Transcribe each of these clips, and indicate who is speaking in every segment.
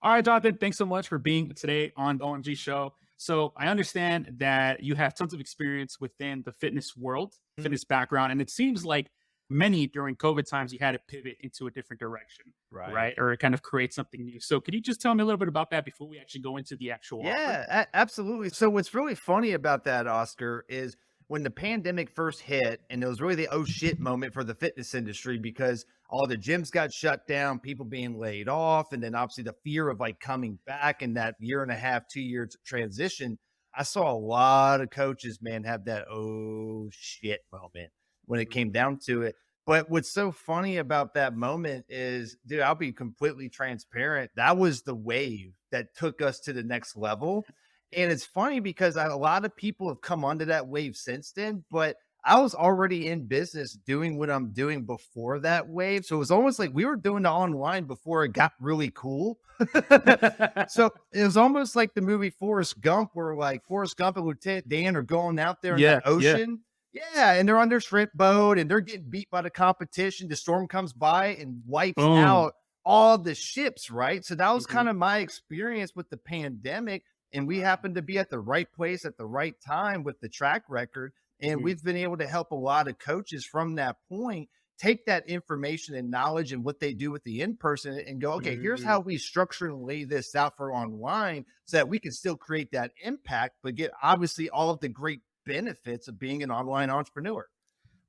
Speaker 1: All right, Jonathan, thanks so much for being today on the OMG show. So I understand that you have tons of experience within the fitness world,
Speaker 2: Mhm.
Speaker 1: fitness background, and it seems like many during COVID times you had to pivot into a different direction,
Speaker 2: Right.
Speaker 1: right? Or kind of create something new. So could you just tell me a little bit about that before we actually go into the actual offer?
Speaker 2: Yeah, absolutely. So what's really funny about that, Oscar, is when the pandemic first hit, and it was really the oh shit moment for the fitness industry because all the gyms got shut down, people being laid off, and then obviously the fear of like coming back in that year and a half, 2 years transition. I saw a lot of coaches, man, have that oh shit moment when it came down to it. But what's so funny about that moment is, dude, I'll be completely transparent. That was the wave that took us to the next level. And it's funny because a lot of people have come onto that wave since then, but I was already in business doing what I'm doing before that wave. So it was almost like we were doing the online before it got really cool. So it was almost like the movie Forrest Gump, where like Forrest Gump and Lieutenant Dan are going out there in that
Speaker 1: Yeah, yeah.
Speaker 2: ocean. Yeah, and they're on their shrimp boat and they're getting beat by the competition. The storm comes by and wipes
Speaker 1: Boom.
Speaker 2: out all the ships, right? So that was
Speaker 1: Mhm,
Speaker 2: kind of my experience with the pandemic. And we happened to be at the right place at the right time with the track record. And
Speaker 1: mhm,
Speaker 2: we've been able to help a lot of coaches from that point take that information and knowledge and what they do with the in person and go, okay, here's
Speaker 1: mm.
Speaker 2: how we structure and lay this out for online so that we can still create that impact, but get obviously all of the great benefits of being an online entrepreneur.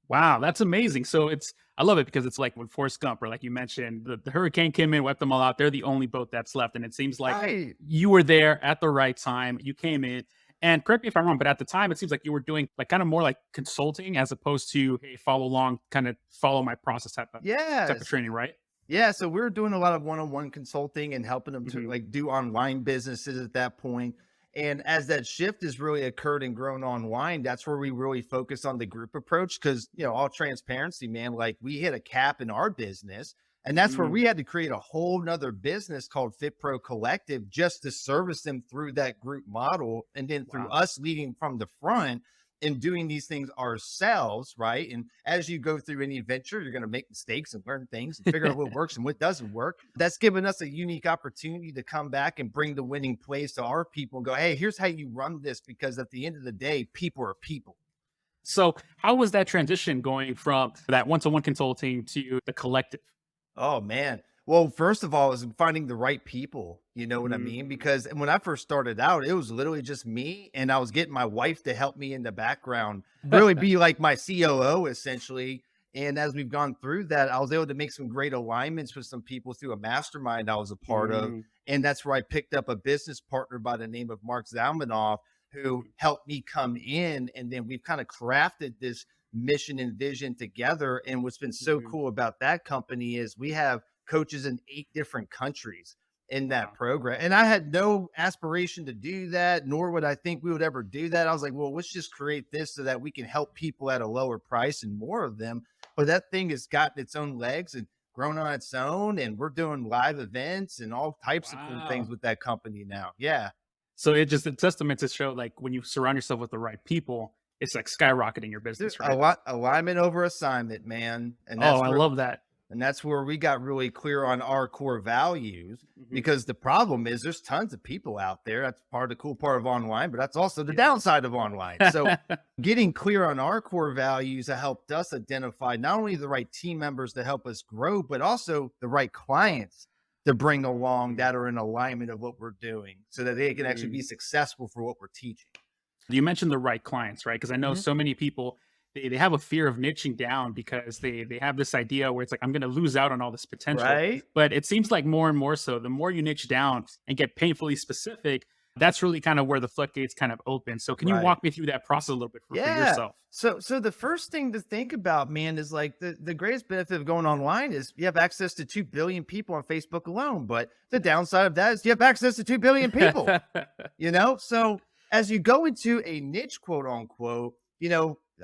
Speaker 1: Wow, that's amazing. So I love it because it's like with Forrest Gump, or like you mentioned, the hurricane came in, wiped them all out. They're the only boat that's left. And it seems like
Speaker 2: Right.
Speaker 1: you were there at the right time. You came in. And correct me if I'm wrong, but at the time it seems like you were doing like kind of more like consulting as opposed to, hey, follow along, kind of follow my process type of
Speaker 2: Yes.
Speaker 1: training, right?
Speaker 2: Yeah, so we were doing a lot of one-on-one consulting and helping them to
Speaker 1: Hmm.
Speaker 2: like do online businesses at that point. And as that shift has really occurred and grown online, that's where we really focus on the group approach. Cause all transparency, man, like we hit a cap in our business. And that's where
Speaker 1: Mm,
Speaker 2: we had to create a whole nother business called Fit Pro Collective just to service them through that group model. And then through
Speaker 1: wow.
Speaker 2: us leading from the front and doing these things ourselves, right? And as you go through any venture, you're going to make mistakes and learn things and figure out what works and what doesn't work. That's given us a unique opportunity to come back and bring the winning plays to our people and go, hey, here's how you run this. Because at the end of the day, people are people.
Speaker 1: So how was that transition going from that one-to-one consulting to the collective?
Speaker 2: Oh man. Well, first of all, is finding the right people. You know what I mean?
Speaker 1: Mm,
Speaker 2: Because when I first started out, it was literally just me, and I was getting my wife to help me in the background, really be like my COO essentially. And as we've gone through that, I was able to make some great alignments with some people through a mastermind I was a part of.
Speaker 1: mm,
Speaker 2: And that's where I picked up a business partner by the name of Mark Zalmanoff, who helped me come in. And then we've kind of crafted this mission and vision together. And what's been so
Speaker 1: mhm.
Speaker 2: cool about that company is we have coaches in 8 different countries in that
Speaker 1: Wow.
Speaker 2: program. And I had no aspiration to do that, nor would I think we would ever do that. I was like, well, let's just create this so that we can help people at a lower price and more of them. But that thing has gotten its own legs and grown on its own. And we're doing live events and all types of cool things
Speaker 1: Wow.
Speaker 2: with that company now. Yeah.
Speaker 1: So it just a testament to show like when you surround yourself with the right people, it's like skyrocketing your
Speaker 2: Dude,
Speaker 1: business,
Speaker 2: a
Speaker 1: right?
Speaker 2: lot alignment over assignment, man. And
Speaker 1: Oh,
Speaker 2: that's
Speaker 1: I
Speaker 2: where
Speaker 1: love that.
Speaker 2: we got really clear on our core values
Speaker 1: Mhm.
Speaker 2: because the problem is there's tons of people out there. That's part of the cool part of online, but that's also the
Speaker 1: Yeah.
Speaker 2: downside of online. So getting clear on our core values have helped us identify not only the right team members to help us grow, but also the right clients to bring along
Speaker 1: Mm,
Speaker 2: that are in alignment of what we're doing so that they can actually
Speaker 1: mm.
Speaker 2: be successful for what we're teaching.
Speaker 1: You mentioned the right clients, right? Because I know
Speaker 2: Mhm.
Speaker 1: so many people they have a fear of niching down because they have this idea where it's like I'm going to lose out on all this potential.
Speaker 2: Right?
Speaker 1: But it seems like more and more so, the more you niche down and get painfully specific, that's really kind of where the floodgates kind of open. So can you
Speaker 2: Right.
Speaker 1: walk me through that process a little bit for
Speaker 2: Yeah.
Speaker 1: yourself?
Speaker 2: So the first thing to think about, man, is like the greatest benefit of going online is you have access to 2 billion people on Facebook alone. But the downside of that is you have access to 2 billion people, So as you go into a niche, quote unquote,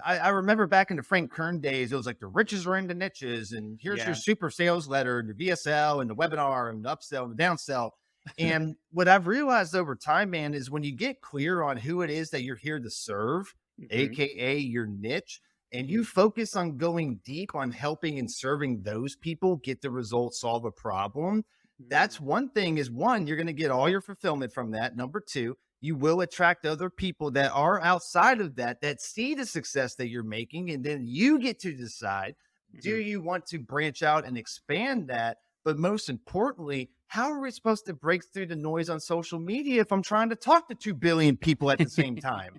Speaker 2: I remember back in the Frank Kern days, it was like the riches are in the niches, and here's your
Speaker 1: Yeah.
Speaker 2: super sales letter, and the VSL, and the webinar, and the upsell, and the downsell. And what I've realized over time, man, is when you get clear on who it is that you're here to serve,
Speaker 1: Mhm,
Speaker 2: AKA your niche, and you
Speaker 1: mhm,
Speaker 2: focus on going deep on helping and serving those people get the results, solve a problem, That's
Speaker 1: Mm.
Speaker 2: one thing is one, you're going to get all your fulfillment from that. Number two, you will attract other people that are outside of that, that see the success that you're making. And then you get to decide, do
Speaker 1: Mhm.
Speaker 2: you want to branch out and expand that? But most importantly, how are we supposed to break through the noise on social media if I'm trying to talk to 2 billion people at the same time?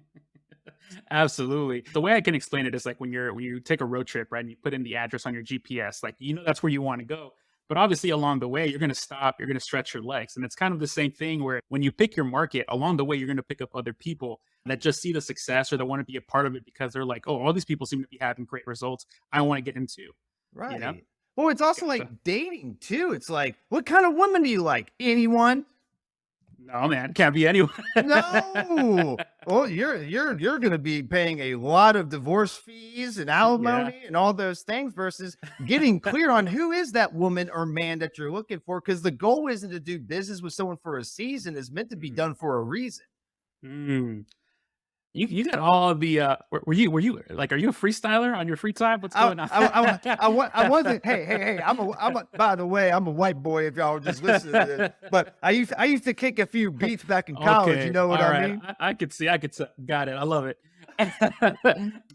Speaker 1: Absolutely. The way I can explain it is like when you take a road trip, right, and you put in the address on your GPS, like you know that's where you want to go. But obviously along the way, you're gonna stop, you're gonna stretch your legs. And it's kind of the same thing where when you pick your market, along the way, you're gonna pick up other people that just see the success or that want to be a part of it because they're like, oh, all these people seem to be having great results. I want to get into, you know?
Speaker 2: Right. Well, it's also
Speaker 1: Yeah. So
Speaker 2: like dating too. It's like, what kind of woman do you like? Anyone?
Speaker 1: no man, can't be anyone.
Speaker 2: No. Well, you're going to be paying a lot of divorce fees and
Speaker 1: Yeah.
Speaker 2: alimony and all those things versus getting clear on who is that woman or man that you're looking for. Because the goal isn't to do business with someone for a season; it's meant to be
Speaker 1: Mhm.
Speaker 2: done for a reason.
Speaker 1: Mm. You got all the were you like are you a freestyler on your free time? What's
Speaker 2: I
Speaker 1: going on?
Speaker 2: I I wasn't. Hey! By the way, I'm a white boy. If y'all were just listening to this, but I used to kick a few beats back in college. You
Speaker 1: Okay,
Speaker 2: know what
Speaker 1: all
Speaker 2: I
Speaker 1: right.
Speaker 2: mean?
Speaker 1: I could see. Got it. I love it.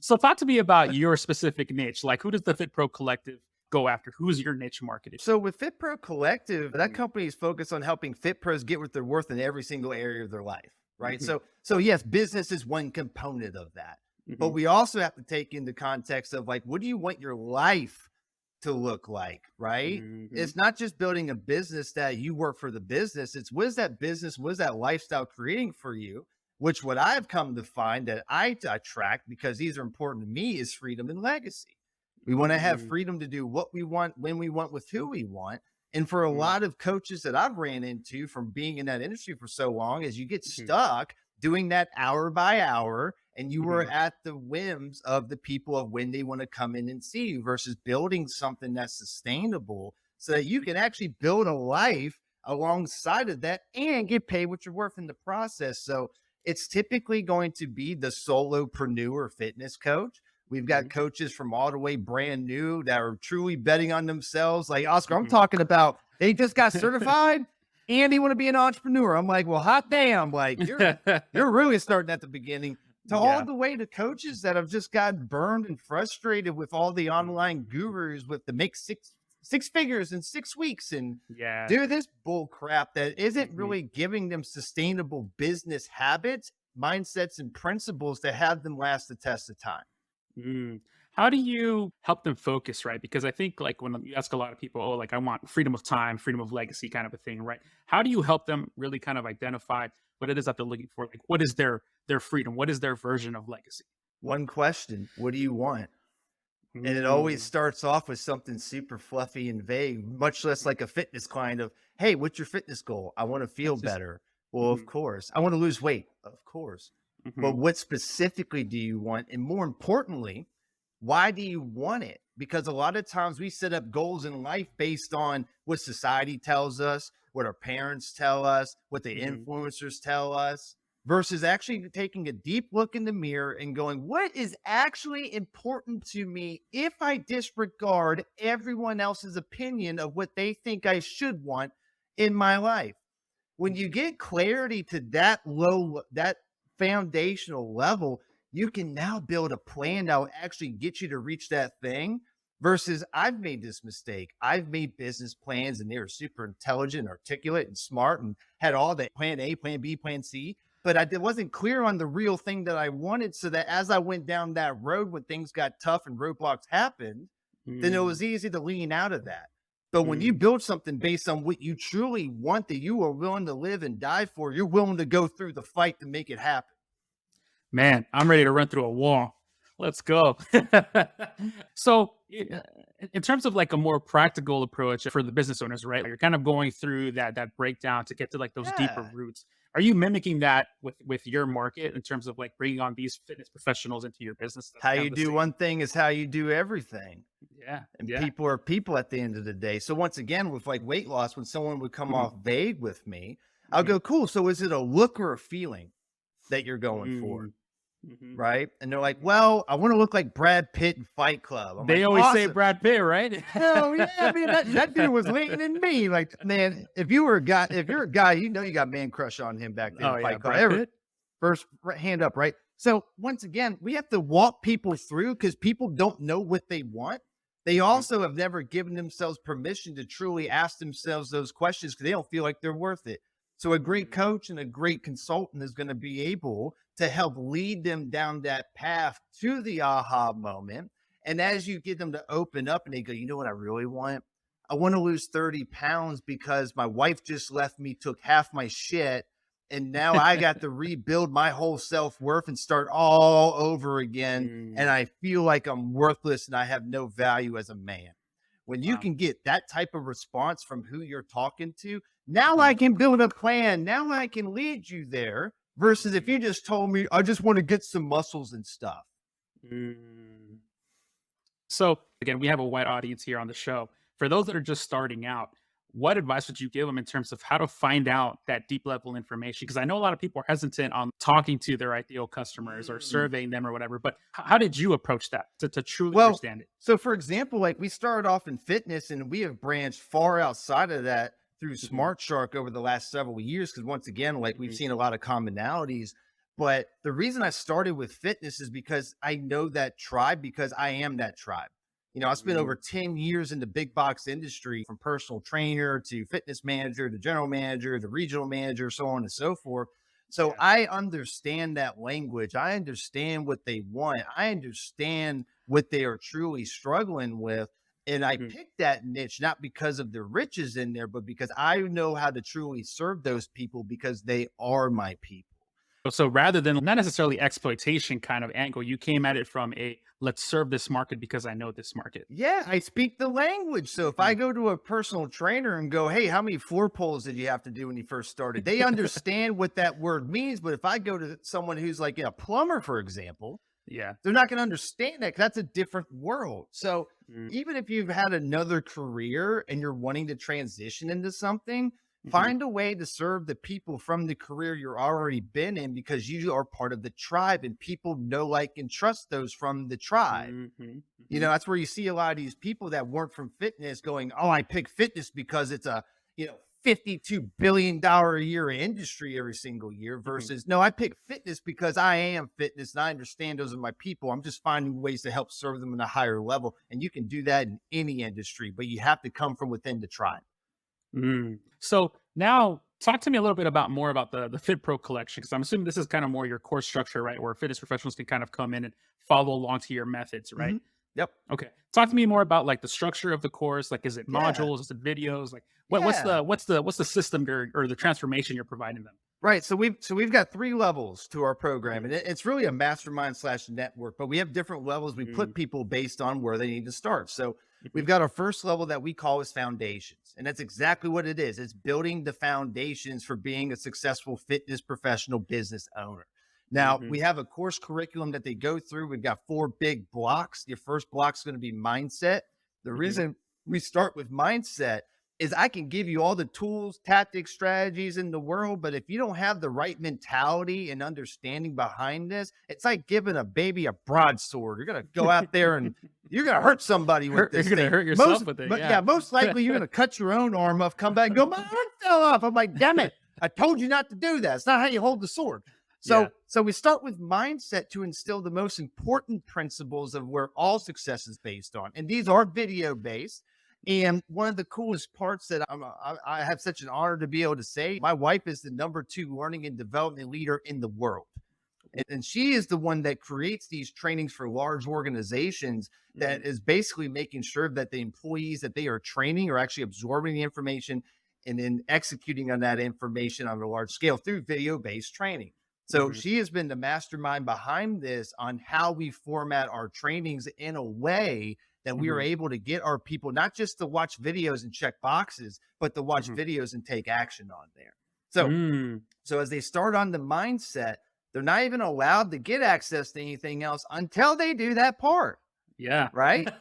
Speaker 1: So talk to me about your specific niche. Like, who does the Fit Pro Collective go after? Who's your niche market?
Speaker 2: So with Fit Pro Collective, that
Speaker 1: Mhm,
Speaker 2: company is focused on helping Fit Pros get what they're worth in every single area of their life, right?
Speaker 1: mhm,
Speaker 2: So yes, business is one component of that, but
Speaker 1: mhm,
Speaker 2: we also have to take into context of like, what do you want your life to look like, right?
Speaker 1: mhm,
Speaker 2: It's not just building a business that you work for the business. It's what is that business, what is that lifestyle creating for you? Which what I've come to find that I attract because these are important to me is freedom and legacy. We want to have
Speaker 1: mhm,
Speaker 2: freedom to do what we want, when we want, with who we want. And for a
Speaker 1: mhm,
Speaker 2: lot of coaches that I've ran into from being in that industry for so long, is you get
Speaker 1: mhm,
Speaker 2: stuck doing that hour by hour and you were
Speaker 1: mhm,
Speaker 2: at the whims of the people of when they want to come in and see you versus building something that's sustainable so that you can actually build a life alongside of that and get paid what you're worth in the process. So it's typically going to be the solopreneur fitness coach. We've got
Speaker 1: mhm,
Speaker 2: coaches from all the way brand new that are truly betting on themselves. Like Oscar, I'm
Speaker 1: mhm.
Speaker 2: talking about they just got certified and they want to be an entrepreneur. I'm like, well, hot damn, like you're really starting at the beginning to all
Speaker 1: Yeah.
Speaker 2: the way to coaches that have just got burned and frustrated with all the online
Speaker 1: Mhm.
Speaker 2: gurus with the make six figures in 6 weeks and
Speaker 1: Yeah.
Speaker 2: do this bull crap that isn't
Speaker 1: Mhm.
Speaker 2: really giving them sustainable business habits, mindsets, and principles to have them last the test of time.
Speaker 1: Mm. How do you help them focus, right? Because I think like when you ask a lot of people, oh, like I want freedom of time, freedom of legacy kind of a thing, right? How do you help them really kind of identify what it is that they're looking for? Like what is their freedom? What is their version of legacy?
Speaker 2: One question: what do you want? And it always
Speaker 1: Mm.
Speaker 2: starts off with something super fluffy and vague, much less like a fitness client of, hey, what's your fitness goal? I want to feel
Speaker 1: That's just
Speaker 2: better. Well, of
Speaker 1: mhm,
Speaker 2: course. I want to lose weight. Of course. But
Speaker 1: mhm,
Speaker 2: what specifically do you want? And more importantly, why do you want it? Because a lot of times we set up goals in life based on what society tells us, what our parents tell us, what the
Speaker 1: mhm,
Speaker 2: influencers tell us, versus actually taking a deep look in the mirror and going, what is actually important to me if I disregard everyone else's opinion of what they think I should want in my life? When you get clarity to that foundational level, you can now build a plan that will actually get you to reach that thing. Versus, I've made this mistake. I've made business plans and they were super intelligent, articulate, and smart, and had all the plan A, plan B, plan C. But wasn't clear on the real thing that I wanted. So that as I went down that road, when things got tough and roadblocks happened, then it
Speaker 1: mm,
Speaker 2: was easy to lean out of that. But when you
Speaker 1: mm.
Speaker 2: build something based on what you truly want, that you are willing to live and die for, you're willing to go through the fight to make it happen.
Speaker 1: Man, I'm ready to run through a wall. Let's go. So, in terms of like a more practical approach for the business owners, right? You're kind of going through that breakdown to get to like those deeper
Speaker 2: Yeah.
Speaker 1: roots. Are you mimicking that with your market in terms of like bringing on these fitness professionals into your business? That's
Speaker 2: How
Speaker 1: kind
Speaker 2: you
Speaker 1: of the
Speaker 2: do
Speaker 1: same.
Speaker 2: one thing is how you do everything.
Speaker 1: Yeah,
Speaker 2: And
Speaker 1: yeah.
Speaker 2: people are people at the end of the day. So once again, with like weight loss, when someone would come
Speaker 1: Mhm,
Speaker 2: off vague with me, I'll
Speaker 1: mhm,
Speaker 2: go, cool. So is it a look or a feeling that you're going for?
Speaker 1: mm, Mhm.
Speaker 2: right? And they're like, well, I want to look like Brad Pitt in Fight Club. I'm
Speaker 1: They
Speaker 2: like,
Speaker 1: always say
Speaker 2: awesome.
Speaker 1: Brad Pitt, right?
Speaker 2: Hell yeah, man. That dude was leaning in me. Like, man, if you're a guy, you know you got man crush on him back then in
Speaker 1: Oh, yeah,
Speaker 2: Fight Club.
Speaker 1: Brad Pitt?
Speaker 2: First hand up, right? So once again, we have to walk people through because people don't know what they want. They
Speaker 1: Mhm,
Speaker 2: also have never given themselves permission to truly ask themselves those questions because they don't feel like they're worth it. So a great
Speaker 1: mhm,
Speaker 2: coach and a great consultant is going to be able to help lead them down that path to the aha moment. And as you get them to open up and they go, you know what I really want? I want to lose 30 pounds because my wife just left me, took half my shit, and now I got to rebuild my whole self-worth and start all over again, and
Speaker 1: mm,
Speaker 2: I feel like I'm worthless and I have no value as a man. When you
Speaker 1: wow.
Speaker 2: can get that type of response from who you're talking to, now
Speaker 1: Mhm,
Speaker 2: I can build a plan. Now I can lead you there. Versus if
Speaker 1: mhm,
Speaker 2: you just told me, I just want to get some muscles and stuff.
Speaker 1: mm. So, again, we have a wide audience here on the show. For those that are just starting out, what advice would you give them in terms of how to find out that deep level information? Because I know a lot of people are hesitant on talking to their ideal customers or
Speaker 2: Mm.
Speaker 1: surveying them or whatever, but how did you approach that to truly
Speaker 2: Well,
Speaker 1: understand it?
Speaker 2: so for example, like we started off in fitness and we have branched far outside of that through
Speaker 1: Mhm,
Speaker 2: Smart Shark over the last several years. Cause once again, like we've
Speaker 1: mhm,
Speaker 2: seen a lot of commonalities. But the reason I started with fitness is because I know that tribe because I am that tribe. You know, I spent
Speaker 1: mhm.
Speaker 2: over 10 years in the big box industry from personal trainer to fitness manager to general manager to regional manager, so on and so forth. So
Speaker 1: Yeah.
Speaker 2: I understand that language. I understand what they want. I understand what they are truly struggling with. And I
Speaker 1: Mhm.
Speaker 2: picked that niche not because of the riches in there, but because I know how to truly serve those people because they are my people.
Speaker 1: So rather than not necessarily exploitation kind of angle, you came at it from a let's serve this market because I know this market.
Speaker 2: Yeah, I speak the language. So if I
Speaker 1: Mhm.
Speaker 2: go to a personal trainer and go, hey, how many floor pulls did you have to do when you first started? They understand what that word means. But if I go to someone who's like a plumber, for example,
Speaker 1: Yeah.
Speaker 2: they're not going to understand that 'cause that's a different world. So
Speaker 1: Mm,
Speaker 2: even if you've had another career and you're wanting to transition into something,
Speaker 1: mhm,
Speaker 2: find a way to serve the people from the career you're already been in because you are part of the tribe and people know, like, and trust those from the tribe.
Speaker 1: mhm,
Speaker 2: You know,
Speaker 1: mhm,
Speaker 2: that's where you see a lot of these people that weren't from fitness going, "Oh, I pick fitness because it's a, $52 billion a year industry every single year,"
Speaker 1: mhm.
Speaker 2: versus, "No, I pick fitness because I am fitness and I understand those are my people. I'm just finding ways to help serve them in a higher level." And you can do that in any industry, but you have to come from within the tribe.
Speaker 1: Mm. So now talk to me a little bit about more about the Fit Pro collection because I'm assuming this is kind of more your course structure, right? Where fitness professionals can kind of come in and follow along to your methods, right?
Speaker 2: Mhm. Yep.
Speaker 1: Okay. Talk to me more about like the structure of the course. Like, is it
Speaker 2: Yeah.
Speaker 1: modules? Is it videos? Like,
Speaker 2: Yeah.
Speaker 1: what's the system or the transformation you're providing them?
Speaker 2: Right. So we've got 3 levels to our program,
Speaker 1: Mhm,
Speaker 2: and it's really a mastermind slash network, but we have different levels. We
Speaker 1: mm,
Speaker 2: put people based on where they need to start. So
Speaker 1: mhm,
Speaker 2: we've got our first level that we call as foundations, and that's exactly what it is. It's building the foundations for being a successful fitness professional business owner. Now,
Speaker 1: mhm,
Speaker 2: we have a course curriculum that they go through. We've got 4 big blocks. Your first block is going to be mindset. The
Speaker 1: mhm,
Speaker 2: reason we start with mindset is I can give you all the tools, tactics, strategies in the world, but if you don't have the right mentality and understanding behind this, it's like giving a baby a broadsword. You're going to go out there and you're going to hurt somebody with
Speaker 1: You're
Speaker 2: this
Speaker 1: gonna
Speaker 2: thing.
Speaker 1: hurt yourself with it.
Speaker 2: But
Speaker 1: Yeah.
Speaker 2: yeah, most likely you're going to cut your own arm off, come back and go, my arm fell off. I'm like, damn it. I told you not to do that. It's not how you hold the sword.
Speaker 1: Yeah.
Speaker 2: So we start with mindset to instill the most important principles of where all success is based on. And these are video based. And one of the coolest parts that I have such an honor to be able to say, my wife is the number 2 learning and development leader in the world. And she is the one that creates these trainings for large organizations
Speaker 1: Mhm,
Speaker 2: that is basically making sure that the employees that they are training are actually absorbing the information and then executing on that information on a large scale through video based training. So
Speaker 1: mhm,
Speaker 2: she has been the mastermind behind this on how we format our trainings in a way that we are
Speaker 1: mhm,
Speaker 2: able to get our people not just to watch videos and check boxes, but to watch
Speaker 1: mhm.
Speaker 2: videos and take action on there. So
Speaker 1: Mm,
Speaker 2: so as they start on the mindset, they're not even allowed to get access to anything else until they do that part.
Speaker 1: Yeah.
Speaker 2: right?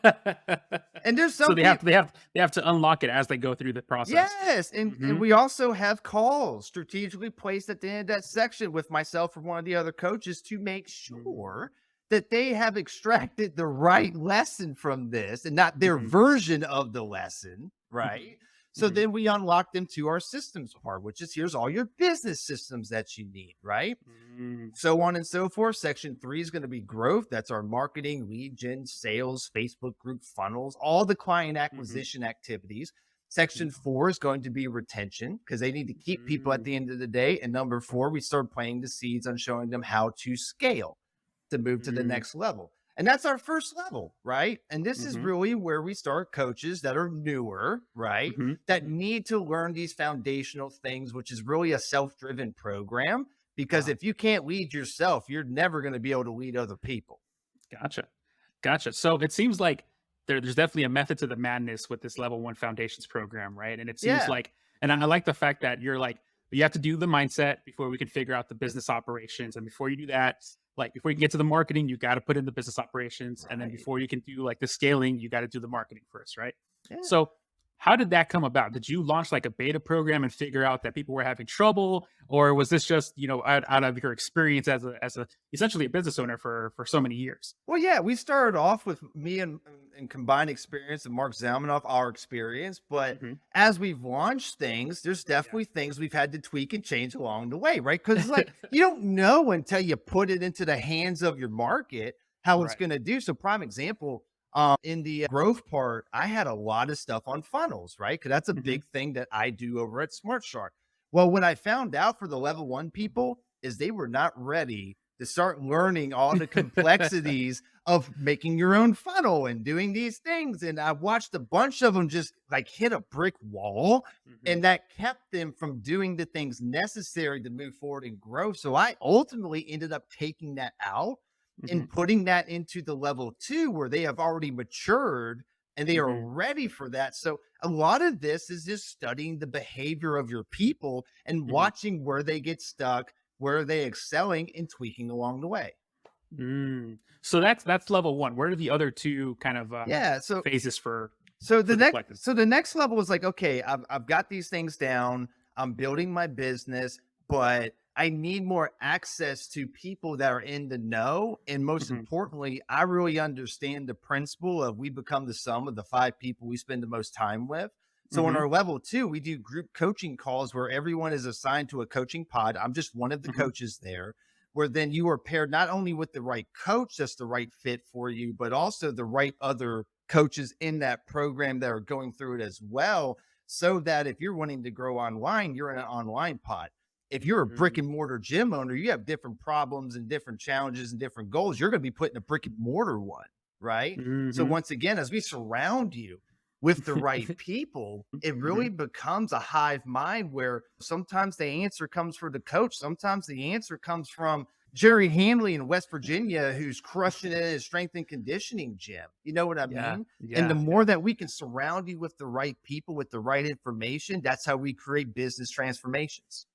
Speaker 2: And there's
Speaker 1: So
Speaker 2: some people.
Speaker 1: they have to unlock it as they go through the process.
Speaker 2: Yes, and
Speaker 1: Mhm,
Speaker 2: we also have calls strategically placed at the end of that section with myself or one of the other coaches to make
Speaker 1: mm,
Speaker 2: sure that they have extracted the right lesson from this and not their
Speaker 1: mhm,
Speaker 2: version of the lesson,
Speaker 1: mhm,
Speaker 2: right? So
Speaker 1: mhm,
Speaker 2: then we unlock them to our systems part, which is here's all your business systems that you need, right?
Speaker 1: mm,
Speaker 2: So on and so forth. Section 3 is going to be growth. That's our marketing, lead gen, sales, Facebook group funnels, all the client
Speaker 1: mhm,
Speaker 2: acquisition activities. Section 4 is going to be retention because they need to keep people at
Speaker 1: mm,
Speaker 2: the end of the day. And number 4, we start planting the seeds on showing them how to scale to move to the
Speaker 1: mm,
Speaker 2: next level. And that's our first level, right? And this is
Speaker 1: mhm,
Speaker 2: really where we start coaches that are newer, right?
Speaker 1: mhm,
Speaker 2: That
Speaker 1: mhm.
Speaker 2: need to learn these foundational things, which is really a self driven program. Because
Speaker 1: Wow.
Speaker 2: if you can't lead yourself, you're never going to be able to lead other people.
Speaker 1: Gotcha. Gotcha. So it seems like there's definitely a method to the madness with this level one foundations program, right? And it seems
Speaker 2: Yeah.
Speaker 1: like, and I like the fact that you're like, you have to do the mindset before we can figure out the business operations. And before you do that, like before you can get to the marketing, you got to put in the business operations. And then
Speaker 2: Right.
Speaker 1: before you can do like the scaling, you got to do the marketing first, right?
Speaker 2: Yeah.
Speaker 1: So how did that come about? Did you launch like a beta program and figure out that people were having trouble? Or was this just, out of your experience as a essentially a business owner for so many years?
Speaker 2: Well, yeah, we started off with me and combined experience and Mark Zalmanoff, our experience. But
Speaker 1: Mhm.
Speaker 2: as we've launched things, there's definitely things we've had to tweak and change along the way, right? Because it's like you don't know until you put it into the hands of your market how it's
Speaker 1: Right.
Speaker 2: going to do. So, prime example, in the growth part, I had a lot of stuff on funnels, right? Because that's a
Speaker 1: Mhm.
Speaker 2: big thing that I do over at Smart Shark. Well, when I found out for the level 1 people is they were not ready to start learning all the complexities of making your own funnel and doing these things. And I watched a bunch of them just like hit a brick wall.
Speaker 1: Mhm.
Speaker 2: And that kept them from doing the things necessary to move forward and grow. So I ultimately ended up taking that out
Speaker 1: Mhm.
Speaker 2: and putting that into the level 2 where they have already matured and they are
Speaker 1: Mhm.
Speaker 2: ready for that. So a lot of this is just studying the behavior of your people and
Speaker 1: Mhm.
Speaker 2: watching where they get stuck, where are they excelling, and tweaking along the way.
Speaker 1: Mm. So that's level 1. Where are the other 2 kind of,
Speaker 2: Yeah. So
Speaker 1: phases
Speaker 2: so
Speaker 1: for
Speaker 2: the
Speaker 1: the
Speaker 2: next
Speaker 1: collective?
Speaker 2: so the next level is like, okay, I've got these things down. I'm building my business, but I need more access to people that are in the know. And most
Speaker 1: Mhm.
Speaker 2: importantly, I really understand the principle of we become the sum of the 5 people we spend the most time with. So in
Speaker 1: Mhm.
Speaker 2: our level 2, we do group coaching calls where everyone is assigned to a coaching pod. I'm just one of the
Speaker 1: Mhm.
Speaker 2: coaches there, where then you are paired not only with the right coach that's the right fit for you, but also the right other coaches in that program that are going through it as well. So that if you're wanting to grow online, you're in an online pod. If you're a brick
Speaker 1: Mm.
Speaker 2: and mortar gym owner, you have different problems and different challenges and different goals. You're going to be put in a brick and mortar one, right? So,
Speaker 1: Mhm.
Speaker 2: once again, as we surround you with the right people, it really
Speaker 1: Mhm.
Speaker 2: becomes a hive mind where sometimes the answer comes from the coach, sometimes the answer comes from Jerry Hanley in West Virginia, who's crushing it in his strength and conditioning gym. You know what I
Speaker 1: Yeah.
Speaker 2: mean? And the
Speaker 1: Yeah.
Speaker 2: more
Speaker 1: Yeah.
Speaker 2: that we can surround you with the right people, with the right information, that's how we create business transformations.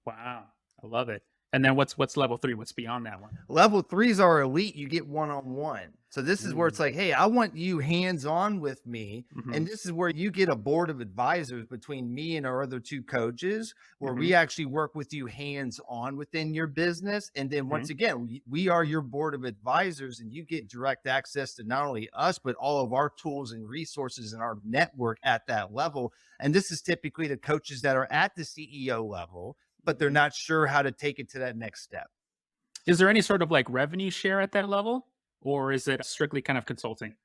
Speaker 1: Wow. I love it. And then what's level 3? What's beyond that one?
Speaker 2: Level threes are elite. You get one on one. So this is where it's
Speaker 1: Ooh.
Speaker 2: like, hey, I want you hands on with me. And
Speaker 1: Mhm.
Speaker 2: this is where you get a board of advisors between me and our other 2 coaches, where
Speaker 1: Mhm.
Speaker 2: we actually work with you hands on within your business. And then
Speaker 1: Mhm.
Speaker 2: once again, we are your board of advisors, and you get direct access to not only us, but all of our tools and resources and our network at that level. And this is typically the coaches that are at the CEO level, but they're
Speaker 1: Mhm.
Speaker 2: not sure how to take it to that next step.
Speaker 1: Is there any sort of like revenue share at that level? Or is it strictly kind of consulting?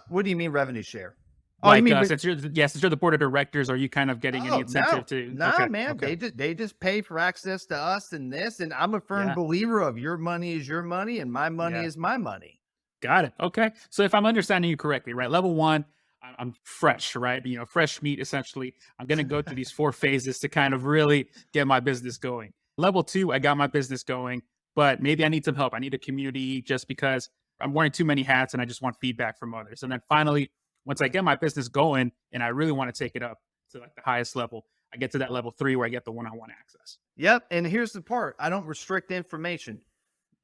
Speaker 2: What do you mean revenue share? Oh, you
Speaker 1: Like,
Speaker 2: mean
Speaker 1: since you're the board of directors, are you kind of getting any
Speaker 2: oh,
Speaker 1: incentive
Speaker 2: no.
Speaker 1: to
Speaker 2: No,
Speaker 1: okay,
Speaker 2: man.
Speaker 1: okay.
Speaker 2: They just pay for access to us and this. And I'm a firm
Speaker 1: Yeah,
Speaker 2: believer of your money is your money and my money
Speaker 1: yeah.
Speaker 2: is my money.
Speaker 1: Got it, okay. So if I'm understanding you correctly, right, level 1, I'm fresh, right? Fresh meat essentially. I'm gonna go through these 4 phases to kind of really get my business going. Level 2, I got my business going, but maybe I need some help. I need a community just because I'm wearing too many hats and I just want feedback from others. And then finally, once I get my business going and I really wanna take it up to, like, the highest level, I get to that level 3 where I get the one-on-one access.
Speaker 2: Yep. And here's the part. I don't restrict information.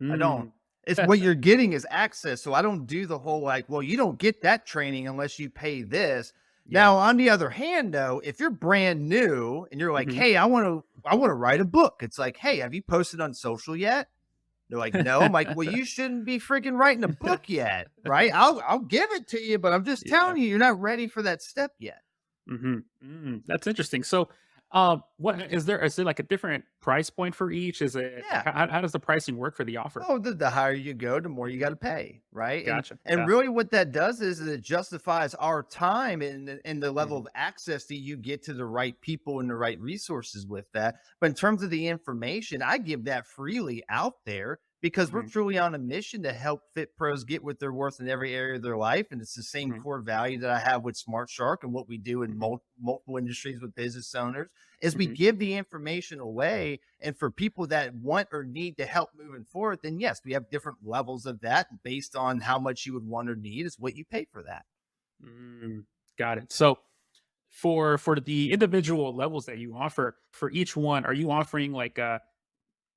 Speaker 2: I don't.
Speaker 1: Mm.
Speaker 2: It's what you're getting is access. So I don't do the whole like, well, you don't get that training unless you pay this.
Speaker 1: Yeah.
Speaker 2: Now, on the other hand, though, if you're brand new and you're like,
Speaker 1: Hmm.
Speaker 2: hey, I want to write a book. It's like, hey, have you posted on social yet? They're like, no. I'm like, well, you shouldn't be freaking writing a book yet, right? I'll give it to you, but I'm just
Speaker 1: Yeah.
Speaker 2: telling you, you're not ready for that step yet.
Speaker 1: That's interesting. So, what is there? Is there like a different price point for each? Is it like
Speaker 2: Yeah.
Speaker 1: how does the pricing work for the offer?
Speaker 2: Oh, the higher you go, the more you got to pay, right? And
Speaker 1: Gotcha.
Speaker 2: and
Speaker 1: Yeah.
Speaker 2: really, what that does is it justifies our time and the level
Speaker 1: Hmm.
Speaker 2: of access that you get to the right people and the right resources with that. But in terms of the information, I give that freely out there because we're
Speaker 1: Hmm.
Speaker 2: truly on a mission to help fit pros get what they're worth in every area of their life, and it's the same
Speaker 1: Hmm.
Speaker 2: core value that I have with Smart Shark and what we do in
Speaker 1: Hmm.
Speaker 2: multiple industries with business owners is we
Speaker 1: Hmm.
Speaker 2: give the information away. And for people that want or need to help moving forward, then yes, we have different levels of that based on how much you would want or need is what you pay for that.
Speaker 1: Mm, got it. So, for the individual levels that you offer for each one, are you offering like a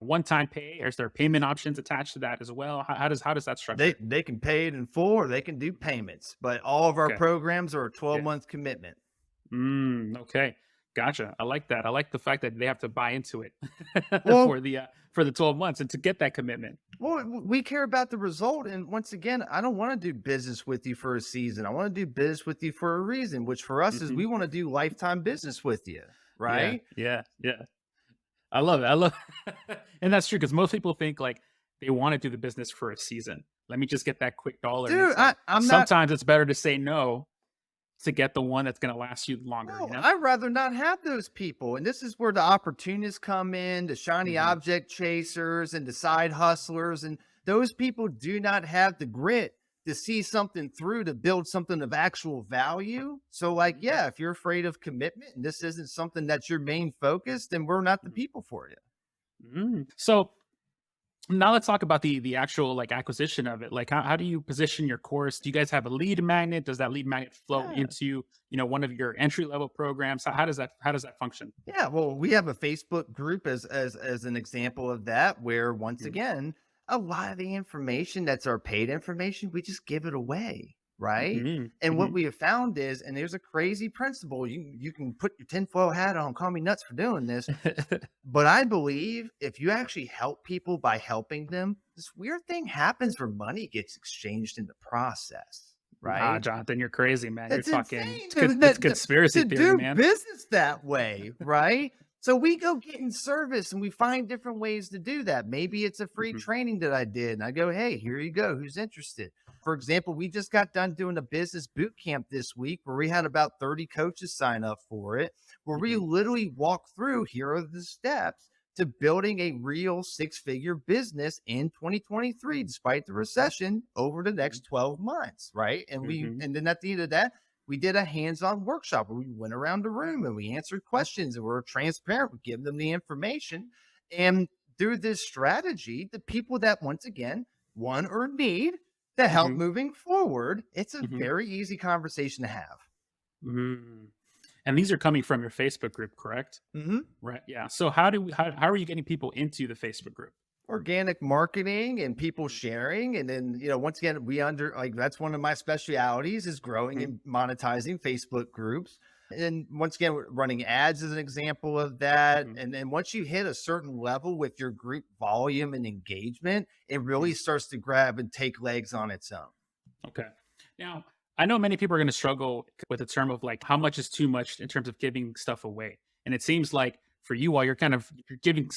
Speaker 1: one-time pay, or is there payment options attached to that as well? How does that
Speaker 2: They
Speaker 1: structure?
Speaker 2: they can pay it in full or they can do payments, but all of our
Speaker 1: Okay.
Speaker 2: programs are a
Speaker 1: Yeah.
Speaker 2: 12-month commitment.
Speaker 1: Okay. Gotcha. I like that. I like the fact that they have to buy into it
Speaker 2: Well,
Speaker 1: for the 12 months and to get that commitment.
Speaker 2: we care about the result. And once again, I don't want to do business with you for a season. I want to do business with you for a reason, which for us is
Speaker 1: Hmm.
Speaker 2: we want to do lifetime business with you,
Speaker 1: Yeah.
Speaker 2: right?
Speaker 1: Yeah. Yeah. I love it. I love and that's true because most people think like they want to do the business for a season. Let me just get that quick dollar. And
Speaker 2: Dude,
Speaker 1: it's like
Speaker 2: I'm not.
Speaker 1: sometimes it's better to say no to get the one that's gonna last you longer, you
Speaker 2: No,
Speaker 1: know?
Speaker 2: I'd rather not have those people. And this is where the opportunists come in, the shiny
Speaker 1: Mhm,
Speaker 2: object chasers and the side hustlers. And those people do not have the grit to see something through to build something of actual value. So, like,
Speaker 1: mhm,
Speaker 2: yeah, if you're afraid of commitment and this isn't something that's your main focus, then we're not the
Speaker 1: mhm,
Speaker 2: people for you.
Speaker 1: So now let's talk about the actual like acquisition of it. Like how do you position your course? Do you guys have a lead magnet? Does that lead magnet flow
Speaker 2: Yeah.
Speaker 1: into, one of your entry level programs? How does that function?
Speaker 2: Yeah, well, we have a Facebook group as an example of that, where once
Speaker 1: Mhm,
Speaker 2: again, a lot of the information that's our paid information, we just give it away, right?
Speaker 1: mhm,
Speaker 2: And what
Speaker 1: mhm.
Speaker 2: we have found is, and there's a crazy principle. You can put your tinfoil hat on, call me nuts for doing this, but I believe if you actually help people by helping them, this weird thing happens where money gets exchanged in the process,
Speaker 1: Nah,
Speaker 2: right?
Speaker 1: Jonathan, you're crazy, man. You're
Speaker 2: It's
Speaker 1: talking
Speaker 2: insane
Speaker 1: it's conspiracy
Speaker 2: to
Speaker 1: theory,
Speaker 2: do
Speaker 1: man.
Speaker 2: business that way, right? So we go get in service and we find different ways to do that. Maybe it's a free
Speaker 1: Mhm,
Speaker 2: training that I did, and I go, hey, here you go. Who's interested? For example, we just got done doing a business boot camp this week where we had about 30 coaches sign up for it, where we
Speaker 1: mhm,
Speaker 2: literally walk through here are the steps to building a real six-figure business in 2023 despite the recession over the
Speaker 1: mhm,
Speaker 2: next 12 months, right?
Speaker 1: mhm.
Speaker 2: And then at the end of that, we did a hands-on workshop where we went around the room and we answered questions and we are transparent. We give them the information. And through this strategy, the people that once again want or need to help
Speaker 1: Mhm,
Speaker 2: moving forward, it's a
Speaker 1: mhm,
Speaker 2: very easy conversation to have.
Speaker 1: mm. And these are coming from your Facebook group, correct?
Speaker 2: Mhm.
Speaker 1: Right. Yeah. So how are you getting people into the Facebook group?
Speaker 2: Organic marketing and people
Speaker 1: Mhm,
Speaker 2: sharing. And then, once again, we under like that's one of my specialities is growing
Speaker 1: mhm,
Speaker 2: and monetizing Facebook groups. And once again, we're running ads as an example of that.
Speaker 1: mhm,
Speaker 2: And then once you hit a certain level with your group volume and engagement, it
Speaker 1: mhm.
Speaker 2: really starts to grab and take legs on its own.
Speaker 1: Okay. Now, I know many people are going to struggle with the term of like how much is too much in terms of giving stuff away. And it seems like for you, while you're giving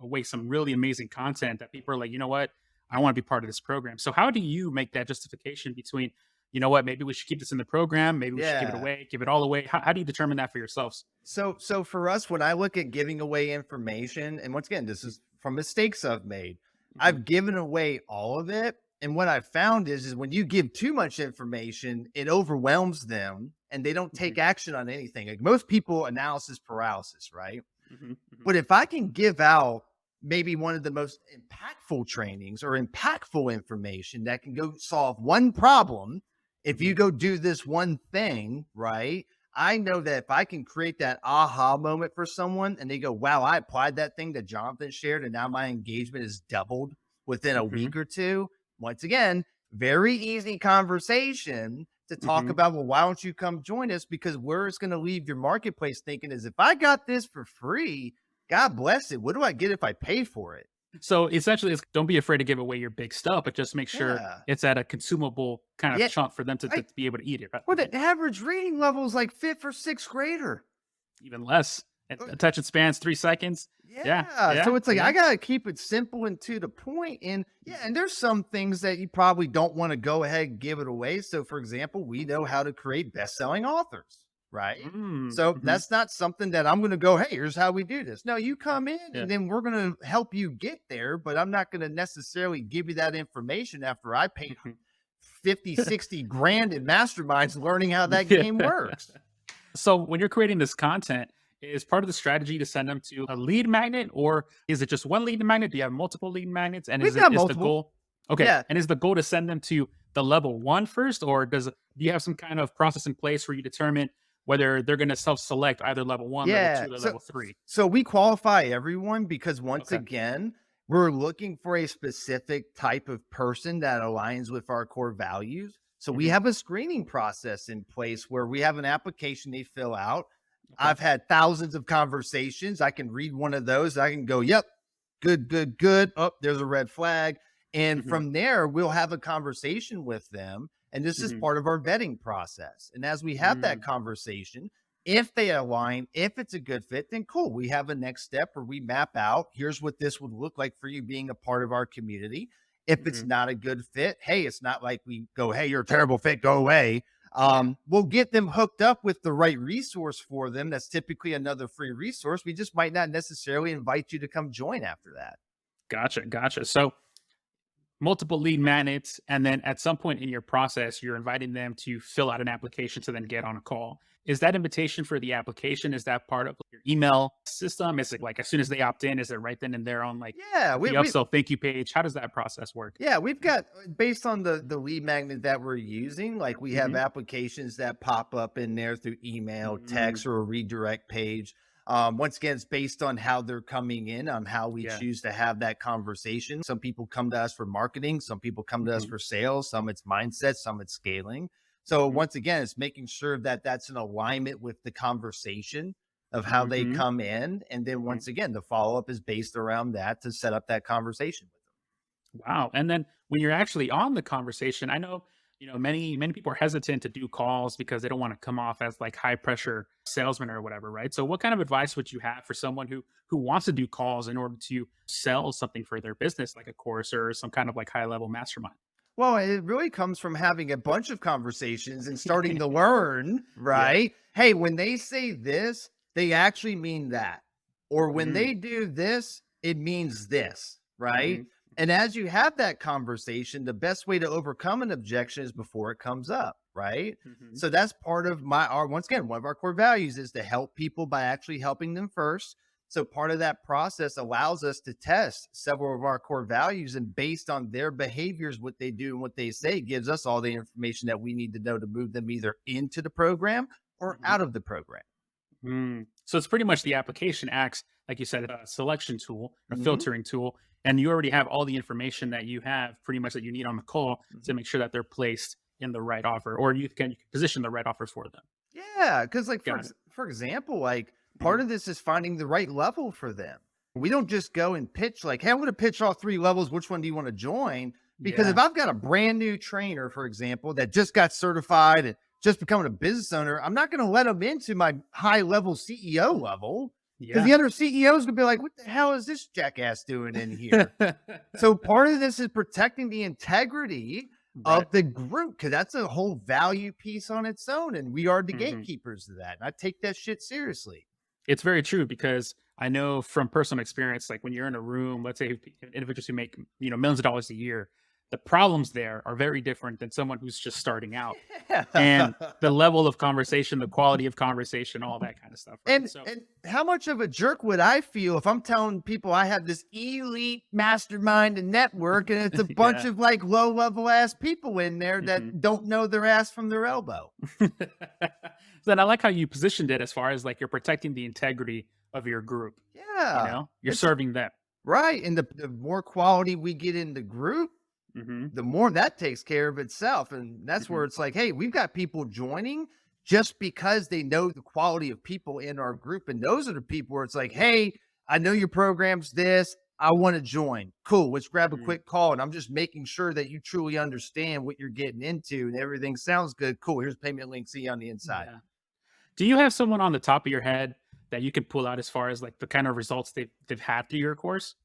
Speaker 1: away some really amazing content that people are like, you know what, I want to be part of this program. So how do you make that justification between, you know what, maybe we should keep this in the program, maybe we should give it
Speaker 2: Yeah.
Speaker 1: away, give it all away. How do you determine that for yourselves?
Speaker 2: So for us, when I look at giving away information, and once again, this
Speaker 1: Mhm,
Speaker 2: is from mistakes I've made,
Speaker 1: mhm,
Speaker 2: I've given away all of it. And what I've found is when you give too much information, it overwhelms them and they don't
Speaker 1: mhm,
Speaker 2: take action on anything. Like most people, analysis paralysis, right?
Speaker 1: mhm, mhm,
Speaker 2: But if I can give out maybe one of the most impactful trainings or impactful information that can go solve one problem, if you
Speaker 1: mhm,
Speaker 2: go do this one thing, right? I know that if I can create that aha moment for someone and they go, wow, I applied that thing that Jonathan shared and now my engagement is doubled. within a
Speaker 1: Hmm.
Speaker 2: week or two. Once again, very easy conversation to talk
Speaker 1: Hmm.
Speaker 2: about, well, why don't you come join us? Because where it's going to leave your marketplace thinking is, if I got this for free, God bless it. What do I get if I pay for it?
Speaker 1: So essentially, it's don't be afraid to give away your big stuff, but just make sure
Speaker 2: Yeah.
Speaker 1: it's at a consumable kind of
Speaker 2: Yeah.
Speaker 1: chunk for them to
Speaker 2: Right.
Speaker 1: be able to eat it, right?
Speaker 2: Well,
Speaker 1: Right?
Speaker 2: the average reading level is like fifth or sixth grader.
Speaker 1: Even less.
Speaker 2: Uh,
Speaker 1: Attention spans 3 seconds. Yeah,
Speaker 2: Yeah.
Speaker 1: yeah,
Speaker 2: So it's like, I
Speaker 1: yeah.
Speaker 2: got to keep it simple and to the point. And yeah, and there's some things that you probably don't want to go ahead and give it away. So, for example, we know how to create best selling authors, right?
Speaker 1: Mm,
Speaker 2: So
Speaker 1: mhm.
Speaker 2: that's not something that I'm going to go, hey, here's how we do this. No, you come in
Speaker 1: Yeah.
Speaker 2: and then we're going to help you get there, but I'm not going to necessarily give you that information after I paid
Speaker 1: Mhm.
Speaker 2: 50, 60 grand in masterminds learning how that
Speaker 1: Yeah.
Speaker 2: game works.
Speaker 1: So when you're creating this content, is part of the strategy to send them to a lead magnet, or is it just one lead magnet? Do you have multiple lead magnets? And
Speaker 2: We've got
Speaker 1: is the
Speaker 2: multiple.
Speaker 1: goal okay?
Speaker 2: Yeah.
Speaker 1: And is the goal to send them to the level one first, or do you have some kind of process in place where you determine whether they're going to self-select either level one, level
Speaker 2: Yeah.
Speaker 1: two, or
Speaker 2: So
Speaker 1: level three?
Speaker 2: so we qualify everyone because once
Speaker 1: Okay.
Speaker 2: again, we're looking for a specific type of person that aligns with our core values. So we
Speaker 1: Hmm.
Speaker 2: have a screening process in place where we have an application they fill out.
Speaker 1: Okay.
Speaker 2: I've had thousands of conversations. I can read one of those. I can go, yep, good, good, good. Oh, there's a red flag. And
Speaker 1: Hmm.
Speaker 2: from there, we'll have a conversation with them. And this is
Speaker 1: Hmm.
Speaker 2: part of our vetting process. And as we have that
Speaker 1: Mm,
Speaker 2: conversation, if they align, if it's a good fit, then cool. We have a next step where we map out, here's what this would look like for you being a part of our community. If it's
Speaker 1: mhm,
Speaker 2: not a good fit, hey, it's not like we go, hey, you're a terrible fit, go away.
Speaker 1: yeah.
Speaker 2: We'll get them hooked up with the right resource for them. That's typically another free resource. We just might not necessarily invite you to come join after that.
Speaker 1: Gotcha. Gotcha. So multiple lead magnets, and then at some point in your process, you're inviting them to fill out an application to then get on a call. Is that invitation for the application? Is that part of your email system? Is it like as soon as they opt in, is it right then and there on like
Speaker 2: Yeah,
Speaker 1: the
Speaker 2: we
Speaker 1: upsell thank you page? How does that process work?
Speaker 2: Yeah, we've got based on the lead magnet that we're using, like we have
Speaker 1: Hmm.
Speaker 2: applications that pop up in there through email,
Speaker 1: Mm,
Speaker 2: text, or a redirect page. Once again, it's based on how they're coming in, on how we
Speaker 1: yeah.
Speaker 2: choose to have that conversation. Some people come to us for marketing, some people come to us
Speaker 1: Hmm.
Speaker 2: for sales, some it's mindset, some it's scaling. So
Speaker 1: Hmm.
Speaker 2: once again, it's making sure that that's in alignment with the conversation of how they
Speaker 1: Hmm.
Speaker 2: come in, and then
Speaker 1: Hmm.
Speaker 2: once again, the follow up is based around that to set up that conversation with them.
Speaker 1: Wow. And then when you're actually on the conversation, I know, many people are hesitant to do calls because they don't want to come off as like high pressure salesman or whatever, right? So what kind of advice would you have for someone who wants to do calls in order to sell something for their business, like a course or some kind of like high level mastermind?
Speaker 2: Well, it really comes from having a bunch of conversations and starting to learn,
Speaker 1: Yeah.
Speaker 2: right? Hey, when they say this, they actually mean that. Or when
Speaker 1: Mm,
Speaker 2: they do this, it means this, right?
Speaker 1: mhm,
Speaker 2: And as you have that conversation, the best way to overcome an objection is before it comes up, right?
Speaker 1: mhm,
Speaker 2: So that's part of our once again, one of our core values is to help people by actually helping them first. So part of that process allows us to test several of our core values, and based on their behaviors, what they do and what they say gives us all the information that we need to know to move them either into the program or
Speaker 1: mhm.
Speaker 2: out of the program.
Speaker 1: Mm. So it's pretty much the application acts, like you said, a selection tool, a
Speaker 2: Hmm.
Speaker 1: filtering tool, and you already have all the information that you have pretty much that you need on the call to
Speaker 2: Hmm.
Speaker 1: make sure that they're placed in the right offer, or you can position the right offers for them.
Speaker 2: Yeah, because like
Speaker 1: Got it.
Speaker 2: for example, like part
Speaker 1: Mhm.
Speaker 2: of this is finding the right level for them. We don't just go and pitch like, hey, I'm going to pitch all three levels. Which one do you want to join? Because if
Speaker 1: Yeah.
Speaker 2: I've got a brand new trainer, for example, that just got certified and just becoming a business owner, I'm not going to let them into my high level CEO level because
Speaker 1: Yeah.
Speaker 2: the other CEOs could be like, what the hell is this jackass doing in here? So part of this is protecting the integrity
Speaker 1: Right.
Speaker 2: of the group because that's a whole value piece on its own, and we are the
Speaker 1: Mhm.
Speaker 2: gatekeepers of that. And I take that shit seriously.
Speaker 1: It's very true because I know from personal experience, like when you're in a room, let's say individuals who make millions of dollars a year, the problems there are very different than someone who's just starting out. And
Speaker 2: Yeah.
Speaker 1: the level of conversation, the quality of conversation, all that kind of stuff, right? So
Speaker 2: And how much of a jerk would I feel if I'm telling people I have this elite mastermind and network, and it's a bunch
Speaker 1: yeah.
Speaker 2: of like low level ass people in there
Speaker 1: Mhm.
Speaker 2: that don't know their ass from their elbow?
Speaker 1: Then I like how you positioned it as far as like you're protecting the integrity of your group.
Speaker 2: Yeah,
Speaker 1: You're
Speaker 2: it's
Speaker 1: serving them.
Speaker 2: Right. And the more quality we get in the group,
Speaker 1: Mm-hmm.
Speaker 2: the more that takes care of itself. And that's
Speaker 1: Mm-hmm.
Speaker 2: where it's like, hey, we've got people joining just because they know the quality of people in our group. And those are the people where it's like, hey, I know your program's this. I want to join. Cool. Let's grab a
Speaker 1: Mm-hmm.
Speaker 2: quick call. And I'm just making sure that you truly understand what you're getting into and everything sounds good. Cool. Here's payment link. See you on the inside.
Speaker 1: Yeah. Do you have someone on the top of your head that you can pull out as far as like the kind of results they've had through your course?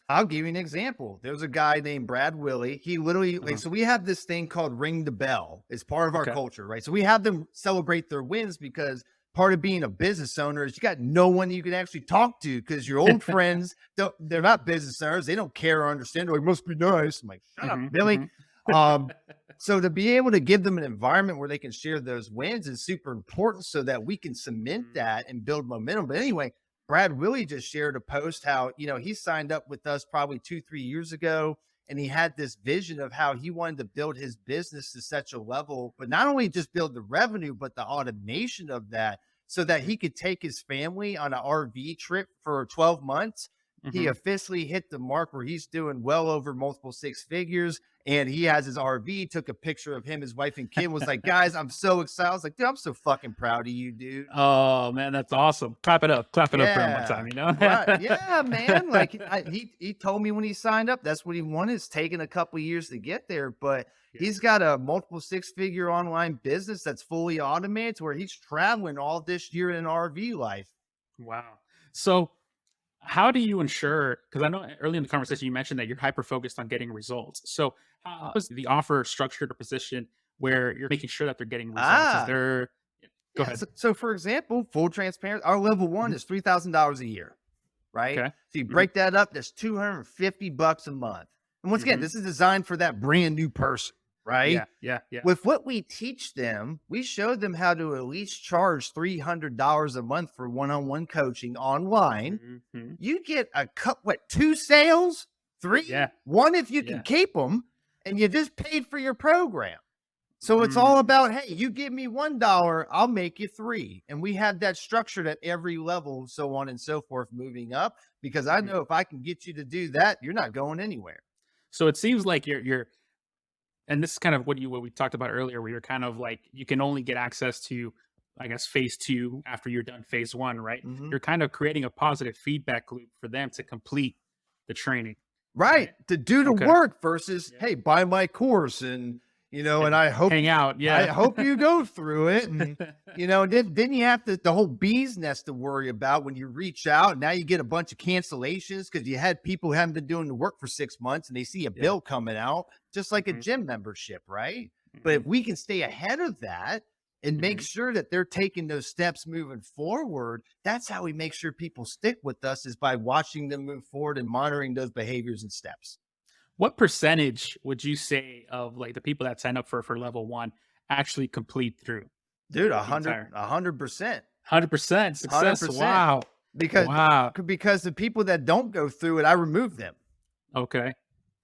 Speaker 2: I'll give you an example. There's a guy named Brad Willie. He literally, like,
Speaker 1: Uh-huh.
Speaker 2: so we have this thing called ring the bell. It's part of our
Speaker 1: Okay.
Speaker 2: culture, right? So we have them celebrate their wins because part of being a business owner is you got no one you can actually talk to because your old friends don't, they're not business owners. They don't care or understand. Oh, it must be nice. I'm like, shut up,
Speaker 1: Mm-hmm.
Speaker 2: Billy.
Speaker 1: Mm-hmm.
Speaker 2: Um, so to be able to give them an environment where they can share those wins is super important so that we can cement that and build momentum. But anyway, Brad Willie just shared a post how, he signed up with us probably 2, 3 years ago. And he had this vision of how he wanted to build his business to such a level, but not only just build the revenue, but the automation of that so that he could take his family on an RV trip for 12 months. He
Speaker 1: Mm-hmm.
Speaker 2: officially hit the mark where he's doing well over multiple six figures. And he has his RV, took a picture of him, his wife and kid, was like, guys, I'm so excited. I was like, dude, I'm so fucking proud of you, dude.
Speaker 1: Oh man, that's awesome. Clap it up. Clap it up for him one
Speaker 2: Yeah.
Speaker 1: time, you know?
Speaker 2: Right. Yeah, man. Like he told me when he signed up, that's what he wanted. It's taken a couple of years to get there, but
Speaker 1: Yeah.
Speaker 2: he's got a multiple six-figure online business that's fully automated to where he's traveling all this year in RV life.
Speaker 1: Wow. So how do you ensure, because I know early in the conversation you mentioned that you're hyper focused on getting results. So how is the offer structured or positioned where you're making sure that they're getting results? Is
Speaker 2: Ah,
Speaker 1: there Go
Speaker 2: yeah.
Speaker 1: ahead.
Speaker 2: So for example, full transparency, our level one
Speaker 1: Mhm.
Speaker 2: is $3,000 a year, right?
Speaker 1: Okay.
Speaker 2: So you
Speaker 1: Mhm.
Speaker 2: break that up, that's $250 a month. And once again,
Speaker 1: Mhm.
Speaker 2: this is designed for that brand new person, right?
Speaker 1: Yeah, yeah, yeah.
Speaker 2: With what we teach them, we show them how to at least charge $300 a month for one-on-one coaching online.
Speaker 1: Mhm.
Speaker 2: You get a cut, what, 2 sales,
Speaker 1: Yeah,
Speaker 2: three, one if you can
Speaker 1: yeah.
Speaker 2: keep them, and you just paid for your program. So it's all
Speaker 1: Mm,
Speaker 2: about, hey, you give me $1, I'll make you three. And we have that structured at every level, so on and so forth, moving up. Because I
Speaker 1: mhm.
Speaker 2: know if I can get you to do that, you're not going anywhere.
Speaker 1: So it seems like you're and this is kind of what we talked about earlier, where you're kind of like you can only get access to, I guess, phase two after you're done phase one, right?
Speaker 2: Mhm.
Speaker 1: You're kind of creating a positive feedback loop for them to complete the training,
Speaker 2: Right.
Speaker 1: right?
Speaker 2: To do the
Speaker 1: Okay.
Speaker 2: work versus,
Speaker 1: Yeah.
Speaker 2: hey, buy my course and
Speaker 1: And hang out.
Speaker 2: I
Speaker 1: Yeah.
Speaker 2: hope you go through it. And then you have the whole bee's nest to worry about when you reach out. Now you get a bunch of cancellations because you had people who haven't been doing the work for 6 months and they see a
Speaker 1: Yeah.
Speaker 2: bill coming out, just like a
Speaker 1: Mhm.
Speaker 2: gym membership, right? But
Speaker 1: Mhm.
Speaker 2: if we can stay ahead of that and make
Speaker 1: Mhm.
Speaker 2: sure that they're taking those steps moving forward, that's how we make sure people stick with us is by watching them move forward and monitoring those behaviors and steps.
Speaker 1: What percentage would you say of like the people that sign up for level one actually complete through
Speaker 2: Dude,
Speaker 1: the entire
Speaker 2: 100%,
Speaker 1: 100% success?
Speaker 2: 100%.
Speaker 1: Wow.
Speaker 2: Because
Speaker 1: Wow.
Speaker 2: because the people that don't go through it, I remove them.
Speaker 1: Okay.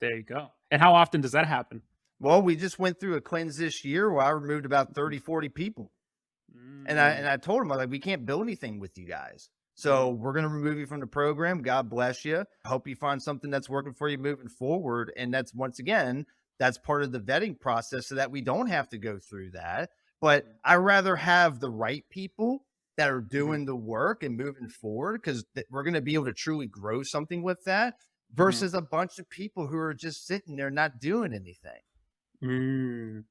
Speaker 1: There you go. And how often does that happen?
Speaker 2: Well, we just went through a cleanse this year where I removed about
Speaker 1: Mhm.
Speaker 2: 30, 40 people. And I
Speaker 1: Mm,
Speaker 2: and I told them, I was like, we can't build anything with you guys.
Speaker 1: mhm,
Speaker 2: So we're gonna remove you from the program. God bless you. Hope you find something that's working for you moving forward. And that's once again, that's part of the vetting process so that we don't have to go through that. But
Speaker 1: mhm,
Speaker 2: I rather have the right people that are
Speaker 1: mhm,
Speaker 2: doing the work and moving forward because we're gonna be able to truly grow something with that
Speaker 1: mhm.
Speaker 2: versus a bunch of people who are just sitting there not doing anything.
Speaker 1: Mm.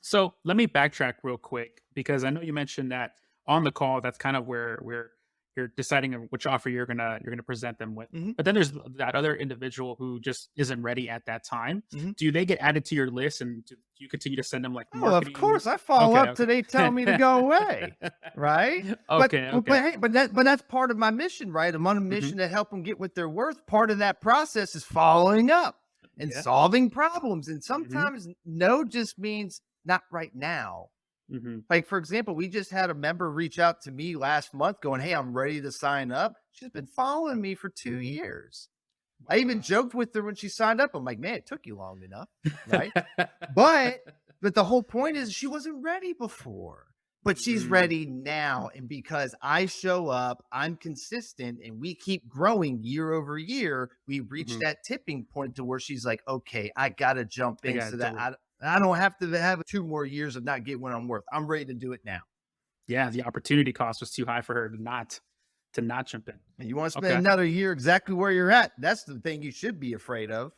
Speaker 1: So let me backtrack real quick because I know you mentioned that on the call. That's kind of where you're deciding on which offer you're gonna present them with.
Speaker 2: Mhm,
Speaker 1: But then there's that other individual who just isn't ready at that time.
Speaker 2: mhm.
Speaker 1: Do they get added to your list, and do you continue to send them like
Speaker 2: Oh, of
Speaker 1: marketing?
Speaker 2: course, I follow
Speaker 1: Okay,
Speaker 2: up till they tell me to
Speaker 1: okay,
Speaker 2: go away, right? But
Speaker 1: okay,
Speaker 2: but
Speaker 1: okay.
Speaker 2: but hey, but that's part of my mission, right? I'm on a
Speaker 1: Hmm.
Speaker 2: mission to help them get what they're worth. Part of that process is following up and
Speaker 1: Yeah.
Speaker 2: solving problems. And
Speaker 1: Hmm.
Speaker 2: sometimes no just means not right now.
Speaker 1: Hmm.
Speaker 2: Like, for example, we just had a member reach out to me last month going, hey, I'm ready to sign up. She's been following me for 2 years. I even joked with her when she signed up. I'm like, man, it took you long enough, right? But the whole point is she wasn't ready before. but she's
Speaker 1: Mm,
Speaker 2: ready now. And because I show up, I'm consistent, and we keep growing year over year, we reach
Speaker 1: mhm.
Speaker 2: that tipping point to where she's like, okay, I got to jump
Speaker 1: I
Speaker 2: in
Speaker 1: gotta
Speaker 2: so that
Speaker 1: do it.
Speaker 2: I don't have to have 2 more years of not getting what I'm worth. I'm ready to do it now.
Speaker 1: Yeah, the opportunity cost was too high for her to not jump in.
Speaker 2: And you want to spend
Speaker 1: Okay.
Speaker 2: another year exactly where you're at. That's the thing you should be afraid of.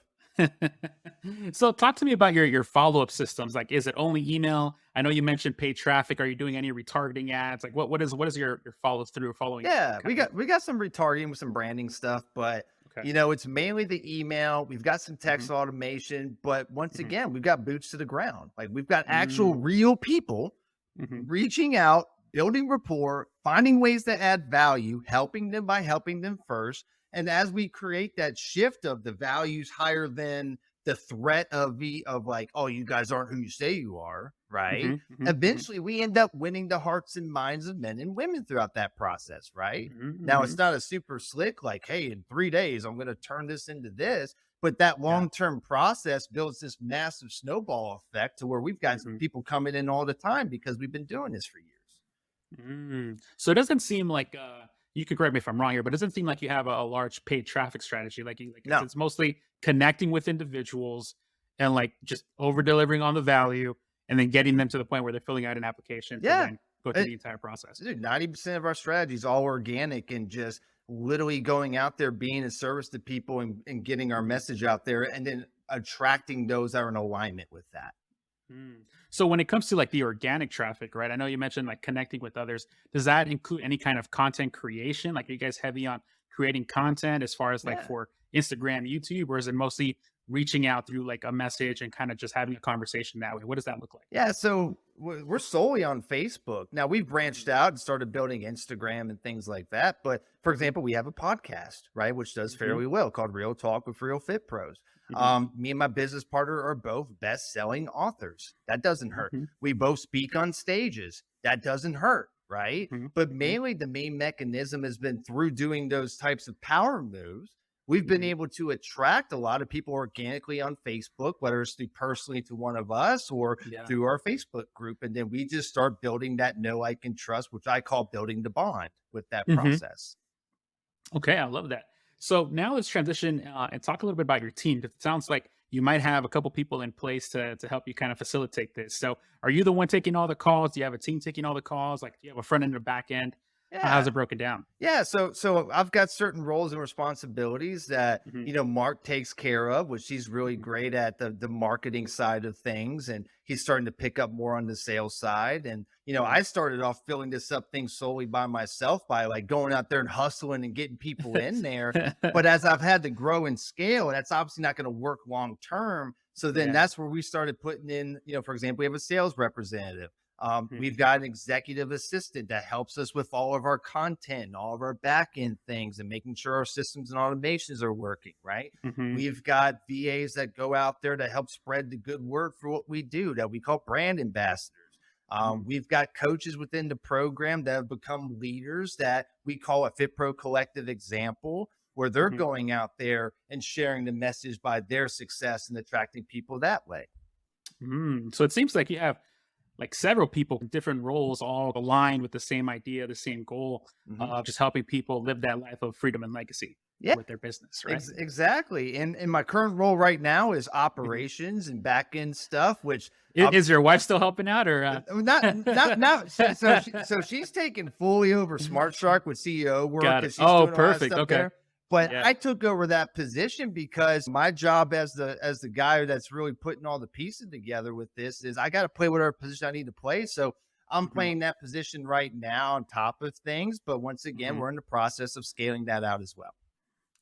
Speaker 1: So talk to me about your follow-up systems. Like, is it only email? I know you mentioned paid traffic. Are you doing any retargeting ads? Like what is your follow through following up
Speaker 2: Yeah,
Speaker 1: kind of look
Speaker 2: we got some retargeting with some branding stuff, but
Speaker 1: like? Okay.
Speaker 2: it's mainly the email. We've got some
Speaker 1: Hmm.
Speaker 2: text automation, but once
Speaker 1: Hmm.
Speaker 2: again, we've got boots to the ground. Like we've got actual
Speaker 1: Mm,
Speaker 2: real people
Speaker 1: hmm.
Speaker 2: reaching out, building rapport, finding ways to add value, helping them by helping them first. And as we create that shift of the values higher than the threat of like, oh, you guys aren't who you say you are, right?
Speaker 1: Hmm. Hmm. Hmm.
Speaker 2: Eventually we end up winning the hearts and minds of men and women throughout that process, right? Now
Speaker 1: Hmm.
Speaker 2: it's not a super slick, like, hey, in 3 days, I'm going to turn this into this. But that
Speaker 1: Yeah.
Speaker 2: long-term process builds this massive snowball effect to where we've got
Speaker 1: Hmm.
Speaker 2: people coming in all the time because we've been doing this for years.
Speaker 1: So it doesn't seem like you can correct me if I'm wrong here, but it doesn't seem like you have a large paid traffic strategy. Like
Speaker 2: No,
Speaker 1: it's mostly connecting with individuals and like just over delivering on the value and then getting them to the point where they're filling out an application to
Speaker 2: yeah.
Speaker 1: then go through
Speaker 2: It,
Speaker 1: the entire process.
Speaker 2: dude, 90% of our strategy is all organic and just literally going out there, being a service to people, and getting our
Speaker 1: Mhm.
Speaker 2: message out there, and then attracting those that are in alignment with that.
Speaker 1: Mm. So when it comes to like the organic traffic, right? I know you mentioned like connecting with others. Does that include any kind of content creation? Like, are you guys heavy on creating content as far as like
Speaker 2: Yeah.
Speaker 1: for Instagram, YouTube, or is it mostly reaching out through like a message and kind of just having a conversation that way? What does that look like?
Speaker 2: Yeah, so we're solely on Facebook. Now we've branched
Speaker 1: Mm.
Speaker 2: out and started building Instagram and things like that. But for
Speaker 1: Mhm.
Speaker 2: example, we have a podcast, right, which does
Speaker 1: Mhm.
Speaker 2: fairly well, called Real Talk with Real Fit Pros.
Speaker 1: Mhm.
Speaker 2: Me and my business partner are both best-selling authors. That doesn't hurt.
Speaker 1: Mhm.
Speaker 2: We both speak on stages. That doesn't hurt, right?
Speaker 1: Mhm.
Speaker 2: But
Speaker 1: Mhm.
Speaker 2: mainly the main mechanism has been through doing those types of power moves. We've been
Speaker 1: Mhm.
Speaker 2: able to attract a lot of people organically on Facebook, whether it's through personally to one of us or
Speaker 1: Yeah.
Speaker 2: through our Facebook group. And then we just start building that know, like, and trust, which I call building the bond with that
Speaker 1: Mhm.
Speaker 2: process.
Speaker 1: Okay, I love that. So now let's transition and talk a little bit about your team. 'Cause it sounds like you might have a couple people in place to help you kind of facilitate this. So, are you the one taking all the calls? Do you have a team taking all the calls? Like, do you have a front end or back end? How's
Speaker 2: Yeah.
Speaker 1: it broken down?
Speaker 2: Yeah, so I've got certain roles and responsibilities that,
Speaker 1: Hmm.
Speaker 2: Mark takes care of, which he's really
Speaker 1: Hmm.
Speaker 2: great at the marketing side of things, and he's starting to pick up more on the sales side. And
Speaker 1: Hmm.
Speaker 2: I started off filling this up thing solely by myself by like going out there and hustling and getting people in there. But as I've had to grow and scale, that's obviously not going to work long term. So then
Speaker 1: Yeah.
Speaker 2: that's where we started putting in, for example, we have a sales representative. We've
Speaker 1: Hmm.
Speaker 2: got an executive assistant that helps us with all of our content and all of our back end things and making sure our systems and automations are working, right?
Speaker 1: Hmm.
Speaker 2: We've got VAs that go out there to help spread the good word for what we do that we call brand ambassadors.
Speaker 1: Hmm.
Speaker 2: We've got coaches within the program that have become leaders that we call a Fit Pro Collective example, where they're
Speaker 1: Hmm.
Speaker 2: going out there and sharing the message by their success and attracting people that way.
Speaker 1: So it seems like you have like several people in different roles all aligned with the same idea, the same goal
Speaker 2: Mhm.
Speaker 1: of just helping people live that life of freedom and legacy
Speaker 2: Yeah.
Speaker 1: with their business, right?
Speaker 2: Exactly. And my current role right now is
Speaker 1: Mhm.
Speaker 2: operations and back end stuff, which
Speaker 1: Is your wife still helping out or
Speaker 2: not so she's taking fully over Smart Shark with CEO work,
Speaker 1: Got it.
Speaker 2: and she's
Speaker 1: Oh,
Speaker 2: doing a lot of
Speaker 1: perfect.
Speaker 2: stuff
Speaker 1: Okay.
Speaker 2: there. But
Speaker 1: Yeah.
Speaker 2: I took over that position because my job as the guy that's really putting all the pieces together with this is I got to play whatever position I need to play. So I'm
Speaker 1: Mhm.
Speaker 2: playing that position right now on top of things. But once again,
Speaker 1: Mhm.
Speaker 2: we're in the process of scaling that out as well.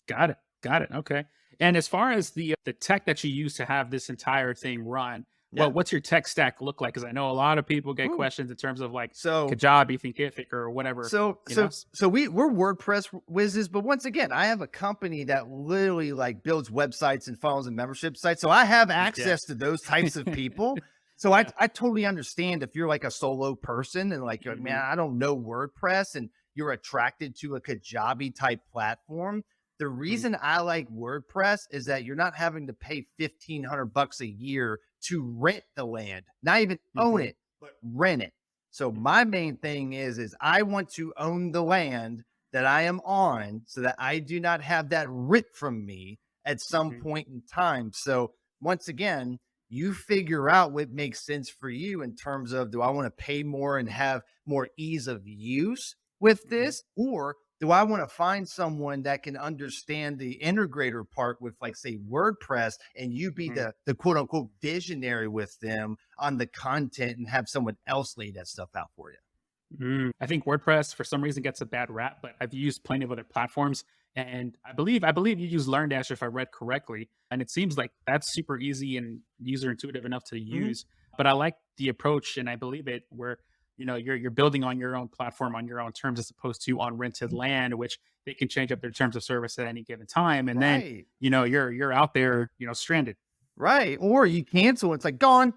Speaker 1: Got it. Got it. Okay. And as far as the tech that you use to have this entire thing run,
Speaker 2: Yeah.
Speaker 1: what's your tech stack look like? Because I know a lot of people get
Speaker 2: Woo.
Speaker 1: questions in terms of like
Speaker 2: So
Speaker 1: Kajabi, Thinkific, or whatever.
Speaker 2: So
Speaker 1: You know.
Speaker 2: so so we're WordPress whizzes, but once again, I have a company that literally like builds websites and funnels and membership sites. So I have
Speaker 1: Yeah.
Speaker 2: access to those types of people. So I
Speaker 1: Yeah.
Speaker 2: I totally understand if you're like a solo person and like you're like, man,
Speaker 1: Hmm.
Speaker 2: I don't know WordPress and you're attracted to a Kajabi type platform. The
Speaker 1: Hmm.
Speaker 2: reason I like WordPress is that you're not having to pay $1,500 a year to rent the land, not even own
Speaker 1: Hmm.
Speaker 2: it, but rent it. So my main thing is I want to own the land that I am on so that I do not have that ripped from me at some
Speaker 1: Mhm,
Speaker 2: point in time. So once again, you figure out what makes sense for you in terms of, do I want to pay more and have more ease of use with
Speaker 1: mhm,
Speaker 2: this, or do I want to find someone that can understand the integrator part with, like, say, WordPress, and you be
Speaker 1: mhm.
Speaker 2: the quote unquote visionary with them on the content and have someone else lay that stuff out for you?
Speaker 1: I think WordPress for some reason gets a bad rap, but I've used plenty of other platforms, and I believe you use LearnDash if I read correctly, and it seems like that's super easy and user intuitive enough to
Speaker 2: Mhm.
Speaker 1: use. But I like the approach, and I believe it where you're building on your own platform on your own terms as opposed to on rented land, which they can change up their terms of service at any given time, and then
Speaker 2: Right.
Speaker 1: you're out there stranded.
Speaker 2: Right. Or you cancel, it's like gone.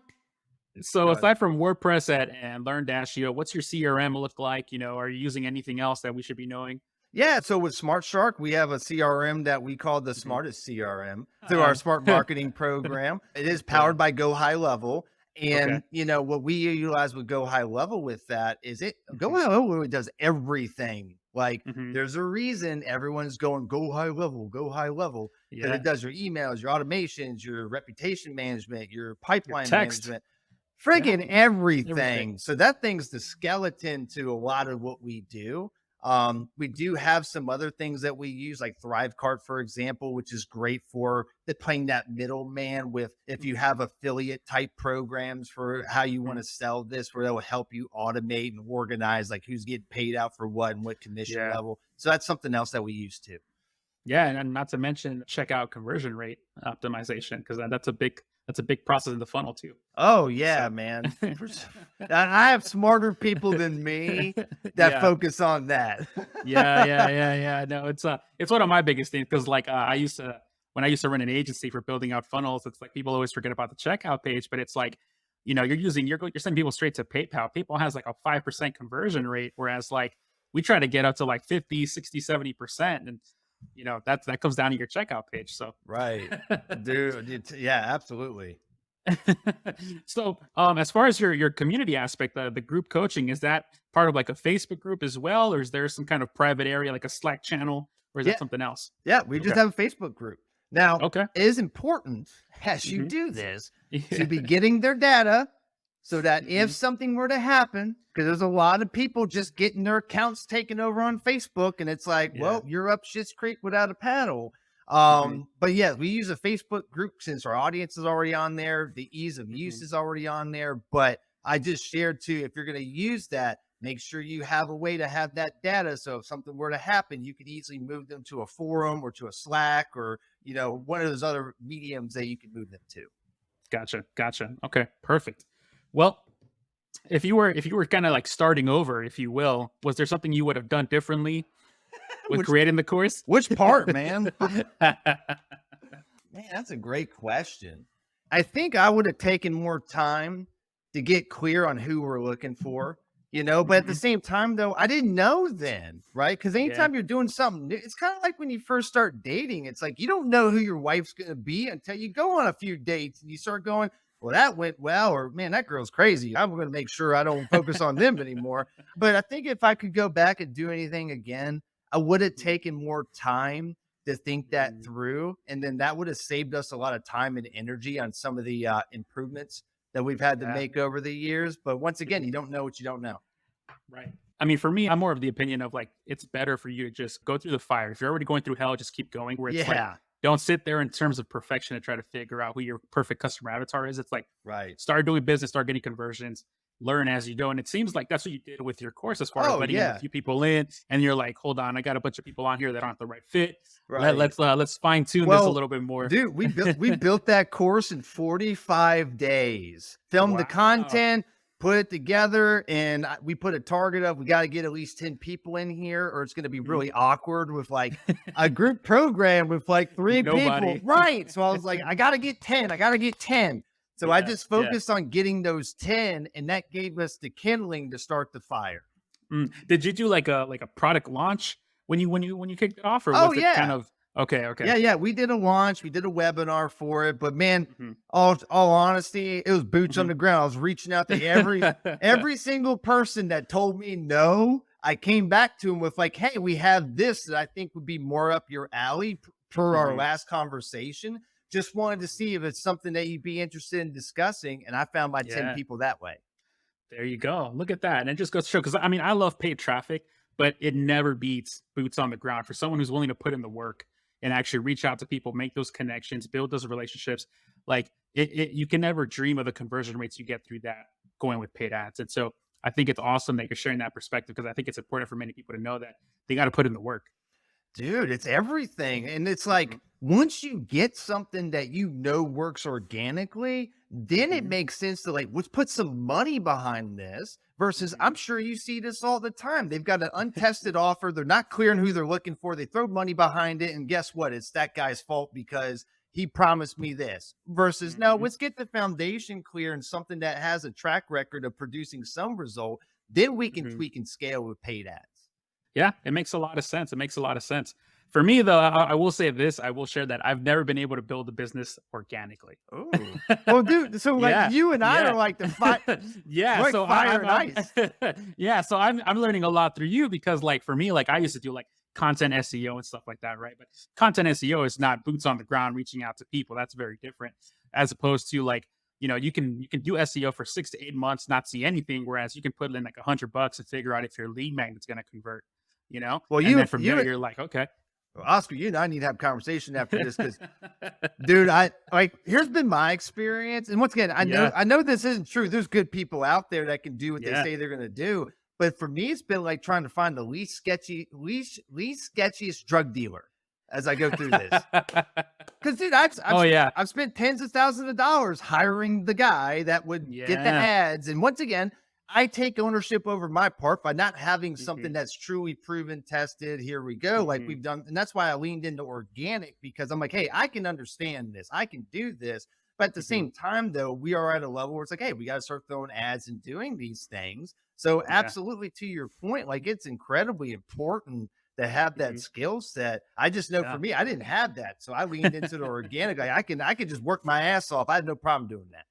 Speaker 1: So
Speaker 2: Done.
Speaker 1: aside from WordPress and LearnDash, what's your CRM look like? Are you using anything else that we should be knowing?
Speaker 2: Yeah, so with Smart Shark, we have a CRM that we call the
Speaker 1: Mhm.
Speaker 2: smartest CRM through our
Speaker 1: Uh,
Speaker 2: smart marketing program. It is
Speaker 1: yeah.
Speaker 2: powered by Go High Level.
Speaker 1: Okay.
Speaker 2: And what we utilize with Go High Level with that is Go
Speaker 1: Mhm.
Speaker 2: High Level really does everything. Like,
Speaker 1: Mhm.
Speaker 2: there's a reason everyone's going go high level, because it
Speaker 1: Yeah.
Speaker 2: does your emails, your automations, your reputation management, your
Speaker 1: Your
Speaker 2: pipeline
Speaker 1: text.
Speaker 2: management,
Speaker 1: Yeah.
Speaker 2: friggin'
Speaker 1: Everything.
Speaker 2: everything. So that thing's the skeleton to a lot of what we do. We do have some other things that we use, like Thrivecart, for example, which is great for playing that middleman with, if you
Speaker 1: Mhm.
Speaker 2: have affiliate type programs for how you want
Speaker 1: Mhm.
Speaker 2: to sell this, where they'll help you automate and organize, like, who's getting paid out for what and what commission
Speaker 1: Yeah.
Speaker 2: level. So that's something else that we use too.
Speaker 1: Yeah, and not to mention checkout conversion rate optimization because that's a big process in the funnel too.
Speaker 2: Oh yeah,
Speaker 1: So
Speaker 2: man. I have smarter people than me that
Speaker 1: yeah.
Speaker 2: focus on that.
Speaker 1: Yeah. No, it's one of my biggest things because like I used to when I used to run an agency for building out funnels, it's like people always forget about the checkout page, but it's like, you're sending people straight to PayPal. PayPal has like a 5% conversion rate, whereas like we try to get up to like 50, 60, 70%. And that comes down to your checkout page. So
Speaker 2: Right. Dude, yeah, absolutely.
Speaker 1: so as far as your community aspect, the group coaching, is that part of like a Facebook group as well, or is there some kind of private area like a Slack channel, or is that
Speaker 2: Yeah.
Speaker 1: something else?
Speaker 2: Yeah, we just
Speaker 1: Okay.
Speaker 2: have a Facebook group. Now,
Speaker 1: Okay.
Speaker 2: it is important as you
Speaker 1: Hmm.
Speaker 2: do this to
Speaker 1: Yeah.
Speaker 2: be getting their data, so that if
Speaker 1: Hmm.
Speaker 2: something were to happen, because there's a lot of people just getting their accounts taken over on Facebook, and it's like,
Speaker 1: Yeah.
Speaker 2: well, you're up shit's creek without a paddle.
Speaker 1: Hmm.
Speaker 2: But yeah, we use a Facebook group since our audience is already on there. The ease of use
Speaker 1: Hmm.
Speaker 2: is already on there. But I just shared too, if you're going to use that, make sure you have a way to have that data. So if something were to happen, you could easily move them to a forum or to a Slack, or, one of those other mediums that you can move them to.
Speaker 1: Gotcha. Okay. Perfect. Well, if you were kind of like starting over, if you will, was there something you would have done differently with
Speaker 2: Which
Speaker 1: creating the course?
Speaker 2: which part, man? Man, that's a great question. I think I would have taken more time to get clear on who we're looking for, but at the
Speaker 1: Hmm.
Speaker 2: same time, though, I didn't know then, right? Because
Speaker 1: Yeah.
Speaker 2: anytime you're doing something new, it's kind of like when you first start dating. It's like you don't know who your wife's going to be until you go on a few dates and you start going, well, that went well, or man, that girl's crazy. I'm going to make sure I don't focus on them anymore. But I think if I could go back and do anything again, I would have taken more time to think that
Speaker 1: Mhm.
Speaker 2: through. And then that would have saved us a lot of time and energy on some of the improvements that we've had to
Speaker 1: Yeah.
Speaker 2: make over the years. But once again,
Speaker 1: Mhm.
Speaker 2: you don't know what you don't know.
Speaker 1: Right. I mean, for me, I'm more of the opinion of like it's better for you to just go through the fire. If you're already going through hell, just keep going. Where it's like,
Speaker 2: Yeah.
Speaker 1: don't sit there in terms of perfection to try to figure out who your perfect customer avatar is. It's like
Speaker 2: Right.
Speaker 1: start doing business, start getting conversions, learn as you go. And it seems like that's what you did with your course as far as
Speaker 2: Oh,
Speaker 1: letting a
Speaker 2: yeah.
Speaker 1: few people in. And you're like, hold on, I got a bunch of people on here that aren't the right fit.
Speaker 2: Right.
Speaker 1: Let's fine tune this a
Speaker 2: Well,
Speaker 1: little bit more.
Speaker 2: dude, we built that course in 45 days. Filmed the
Speaker 1: Wow.
Speaker 2: content, put it together, and we put a target of, we got to get at least 10 people in here, or it's going to be
Speaker 1: Mhm.
Speaker 2: really awkward with like a group program with like three people.
Speaker 1: Nobody.
Speaker 2: Right. So I was like, I got to get 10. I got to get 10. So I
Speaker 1: Yeah.
Speaker 2: just
Speaker 1: Yeah.
Speaker 2: focused on getting those 10, and that gave us the kindling to start the fire.
Speaker 1: Did you do like a product launch when you kicked it off, or
Speaker 2: Oh,
Speaker 1: was it kind
Speaker 2: yeah.
Speaker 1: of Okay, okay.
Speaker 2: Yeah, yeah, we did a launch, we did a webinar for it, but man,
Speaker 1: Mhm,
Speaker 2: all honesty, it was boots on
Speaker 1: mhm.
Speaker 2: the ground. I was reaching out to every single person that told me no. I came back to him with like, "Hey, we have this that I think would be more up your alley per our
Speaker 1: Mhm,
Speaker 2: last conversation. Just wanted to
Speaker 1: mhm.
Speaker 2: see if it's something that you'd be interested in discussing." And I found my 10
Speaker 1: Yeah.
Speaker 2: people that way.
Speaker 1: There you go. Look at that. And it just goes to show because I mean, I love paid traffic, but it never beats boots on the ground for someone who's willing to put in the work and actually reach out to people, make those connections, build those relationships. Like you can never dream of the conversion rates you get through that going with paid ads. And so I think it's awesome that you're sharing that perspective because I think it's important for many people to know that they got to put in the work.
Speaker 2: Dude, it's everything. And it's
Speaker 1: Hmm.
Speaker 2: like once you get something that you know works organically, then it
Speaker 1: Hmm.
Speaker 2: makes sense to like, let's put some money behind this versus
Speaker 1: Hmm.
Speaker 2: I'm sure you see this all the time. They've got an untested offer. They're not clear on who they're looking for. They throw money behind it. And guess what? It's that guy's fault because he promised me this versus no,
Speaker 1: Hmm.
Speaker 2: let's get the foundation clear and something that has a track record of producing some result. Then we can
Speaker 1: Hmm.
Speaker 2: tweak and scale with paid ads.
Speaker 1: Yeah, it makes a lot of sense. It makes a lot of sense. For me, though, I will say this. I will share that I've never been able to build a business organically.
Speaker 2: Oh. Well, dude, so like
Speaker 1: Yeah,
Speaker 2: you and I are
Speaker 1: yeah.
Speaker 2: like the fire,
Speaker 1: Yeah,
Speaker 2: like
Speaker 1: so
Speaker 2: fire and ice.
Speaker 1: yeah, so I'm learning a lot through you because, like, for me, like, I used to do, like, content SEO and stuff like that, right? But content SEO is not boots on the ground reaching out to people. That's very different as opposed to, like, you can do SEO for 6 to 8 months, not see anything, whereas you can put in, like, $100 and figure out if your lead magnet's gonna convert, you know?
Speaker 2: Well,
Speaker 1: And then
Speaker 2: you
Speaker 1: from there,
Speaker 2: you
Speaker 1: you're like, "Okay."
Speaker 2: Oscar, you and I need to have a conversation after this because, dude, I like here's been my experience. And once again,
Speaker 1: Yeah,
Speaker 2: I know this isn't true. There's good people out there that can do what they
Speaker 1: yeah.
Speaker 2: say they're gonna do. But for me, it's been like trying to find the least sketchiest drug dealer as I go through this. Because, dude,
Speaker 1: Oh, yeah.
Speaker 2: I've spent tens of thousands of dollars hiring the guy that would get the
Speaker 1: Yeah.
Speaker 2: ads, and once again, I take ownership over my part by not having something
Speaker 1: Mhm,
Speaker 2: that's truly proven, tested. Here we go, like
Speaker 1: mhm,
Speaker 2: we've done, and that's why I leaned into organic because I'm like, hey, I can understand this, I can do this. But at the
Speaker 1: mhm.
Speaker 2: same time, though, we are at a level where it's like, hey, we got to start throwing ads and doing these things. So,
Speaker 1: Yeah.
Speaker 2: absolutely, to your point, like it's incredibly important to have that
Speaker 1: Mhm.
Speaker 2: skill set. I just know for
Speaker 1: Yeah.
Speaker 2: me, I didn't have that. So I leaned into the organic. Like I can just work my ass off. I had no problem doing that.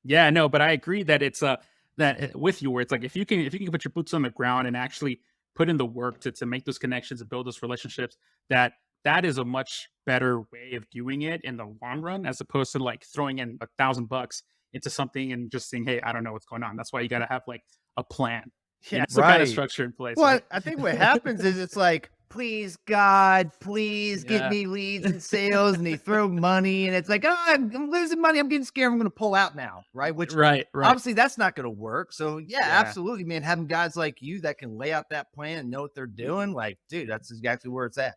Speaker 1: Yeah, no, but I agree that it's that with you where it's like if you can put your boots on the ground and actually put in the work to make those connections and build those relationships, that is a much better way of doing it in the long run as opposed to like throwing in $1,000 into something and just saying, "Hey, I don't know what's going on." That's why you got to have like a plan,
Speaker 2: Yeah,
Speaker 1: some kind of
Speaker 2: right.
Speaker 1: structure in place,
Speaker 2: Well,
Speaker 1: right?
Speaker 2: I think what happens is it's like, please God, please get
Speaker 1: Yeah.
Speaker 2: me leads and sales, and they throw money, and it's like, oh, I'm losing money. I'm getting scared. I'm going to pull out now, right? Which
Speaker 1: Right, right.
Speaker 2: obviously that's not going to work. So yeah,
Speaker 1: Yeah.
Speaker 2: absolutely, man. Having guys like you that can lay out that plan and know what they're doing, like, dude, that's exactly where it's at.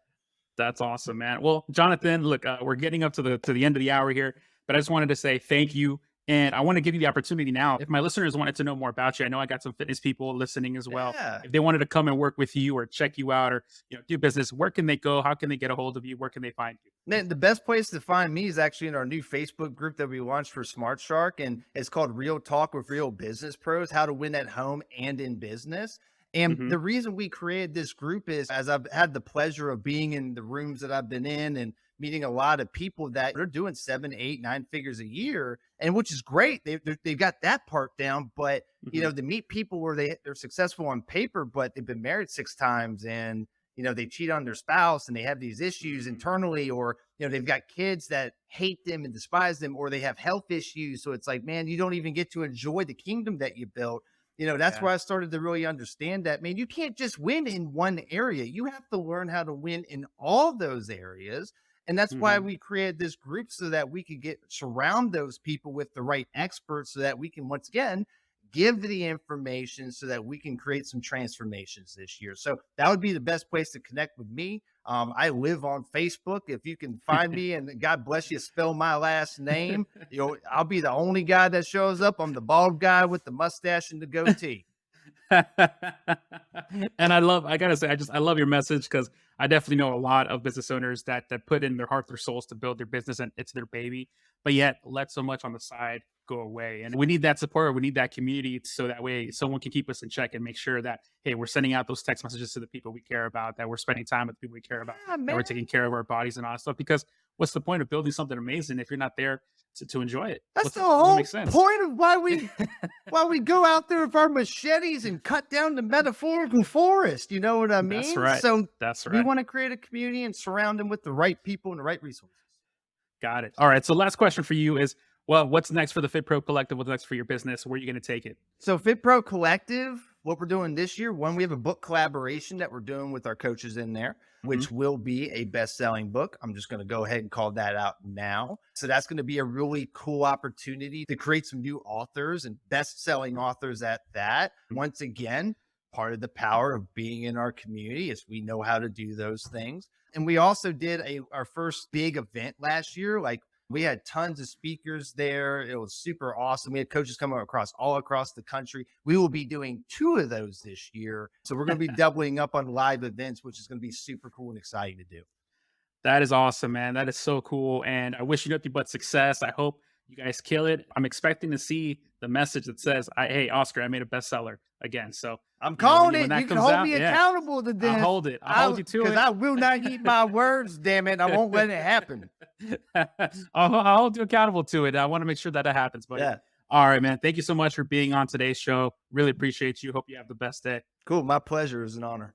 Speaker 1: That's awesome, man. Well, Jonathan, look, we're getting up to the end of the hour here, but I just wanted to say thank you, and I want to give you the opportunity now. If my listeners wanted to know more about you, I know I got some fitness people listening as well.
Speaker 2: Yeah.
Speaker 1: If they wanted to come and work with you or check you out or do business, where can they go? How can they get a hold of you? Where can they find you?
Speaker 2: Man, the best place to find me is actually in our new Facebook group that we launched for Smart Shark, and it's called Real Talk with Real Business Pros: How to Win at Home and in Business. And
Speaker 1: Hmm.
Speaker 2: the reason we created this group is as I've had the pleasure of being in the rooms that I've been in and meeting a lot of people that are doing 7, 8, 9 figures a year, and which is great. They've got that part down, but
Speaker 1: Hmm.
Speaker 2: to meet people where they're successful on paper, but they've been married 6 times and they cheat on their spouse and they have these issues internally, or they've got kids that hate them and despise them, or they have health issues, so it's like, man, you don't even get to enjoy the kingdom that you built. That's
Speaker 1: Yeah.
Speaker 2: where I started to really understand that, man, you can't just win in one area. You have to learn how to win in all those areas. And that's why
Speaker 1: Hmm.
Speaker 2: we created this group so that we could get surround those people with the right experts so that we can once again give the information so that we can create some transformations this year. So that would be the best place to connect with me. I live on Facebook. If you can find me, and God bless you, spell my last name. I'll be the only guy that shows up. I'm the bald guy with the mustache and the goatee.
Speaker 1: And I gotta say, I love your message because I definitely know a lot of business owners that put in their heart, their souls to build their business, and it's their baby, but yet let so much on the side go away. And we need that support. We need that community so that way someone can keep us in check and make sure that, hey, we're sending out those text messages to the people we care about, that we're spending time with the people we care about,
Speaker 2: Yeah,
Speaker 1: that we're
Speaker 2: man.
Speaker 1: taking care of our bodies and all that stuff. Because what's the point of building something amazing if you're not there to enjoy it?
Speaker 2: That's the
Speaker 1: Doesn't
Speaker 2: whole
Speaker 1: make sense.
Speaker 2: point of why we go out there with our machetes and cut down the metaphorical forest. You know what I
Speaker 1: That's
Speaker 2: mean?
Speaker 1: right.
Speaker 2: So
Speaker 1: That's
Speaker 2: we
Speaker 1: right.
Speaker 2: want to create a community and surround them with the right people and the right resources.
Speaker 1: Got it. All right. So last question for you is, well, what's next for the Fit Pro Collective? What's next for your business? Where are you going to take it?
Speaker 2: So Fit Pro Collective, what we're doing this year, one, we have a book collaboration that we're doing with our coaches in there, which will be a best-selling book. I'm just going to go ahead and call that out now. So that's going to be a really cool opportunity to create some new authors and best-selling authors at that. Once again, part of the power of being in our community is we know how to do those things. And we also did our first big event last year. Like, we had tons of speakers there. It was super awesome. We had coaches coming all across the country. We will be doing 2 of those this year. So we're going to be doubling up on live events, which is going to be super cool and exciting to do.
Speaker 1: That is awesome, man. That is so cool. And I wish you nothing but success. I hope you guys kill it. I'm expecting to see the message that says, hey, Oscar, I made a bestseller again. So
Speaker 2: I'm calling
Speaker 1: when
Speaker 2: it.
Speaker 1: that
Speaker 2: You can
Speaker 1: comes
Speaker 2: hold
Speaker 1: out,
Speaker 2: me
Speaker 1: yeah,
Speaker 2: accountable to this.
Speaker 1: I'll hold it. I'll hold you to it.
Speaker 2: Because I will not eat my words, damn it. I won't let it happen.
Speaker 1: I'll hold you accountable to it. I want to make sure that happens. But
Speaker 2: Yeah.
Speaker 1: All right, man. Thank you so much for being on today's show. Really appreciate you. Hope you have the best day.
Speaker 2: Cool. My pleasure. Is an honor.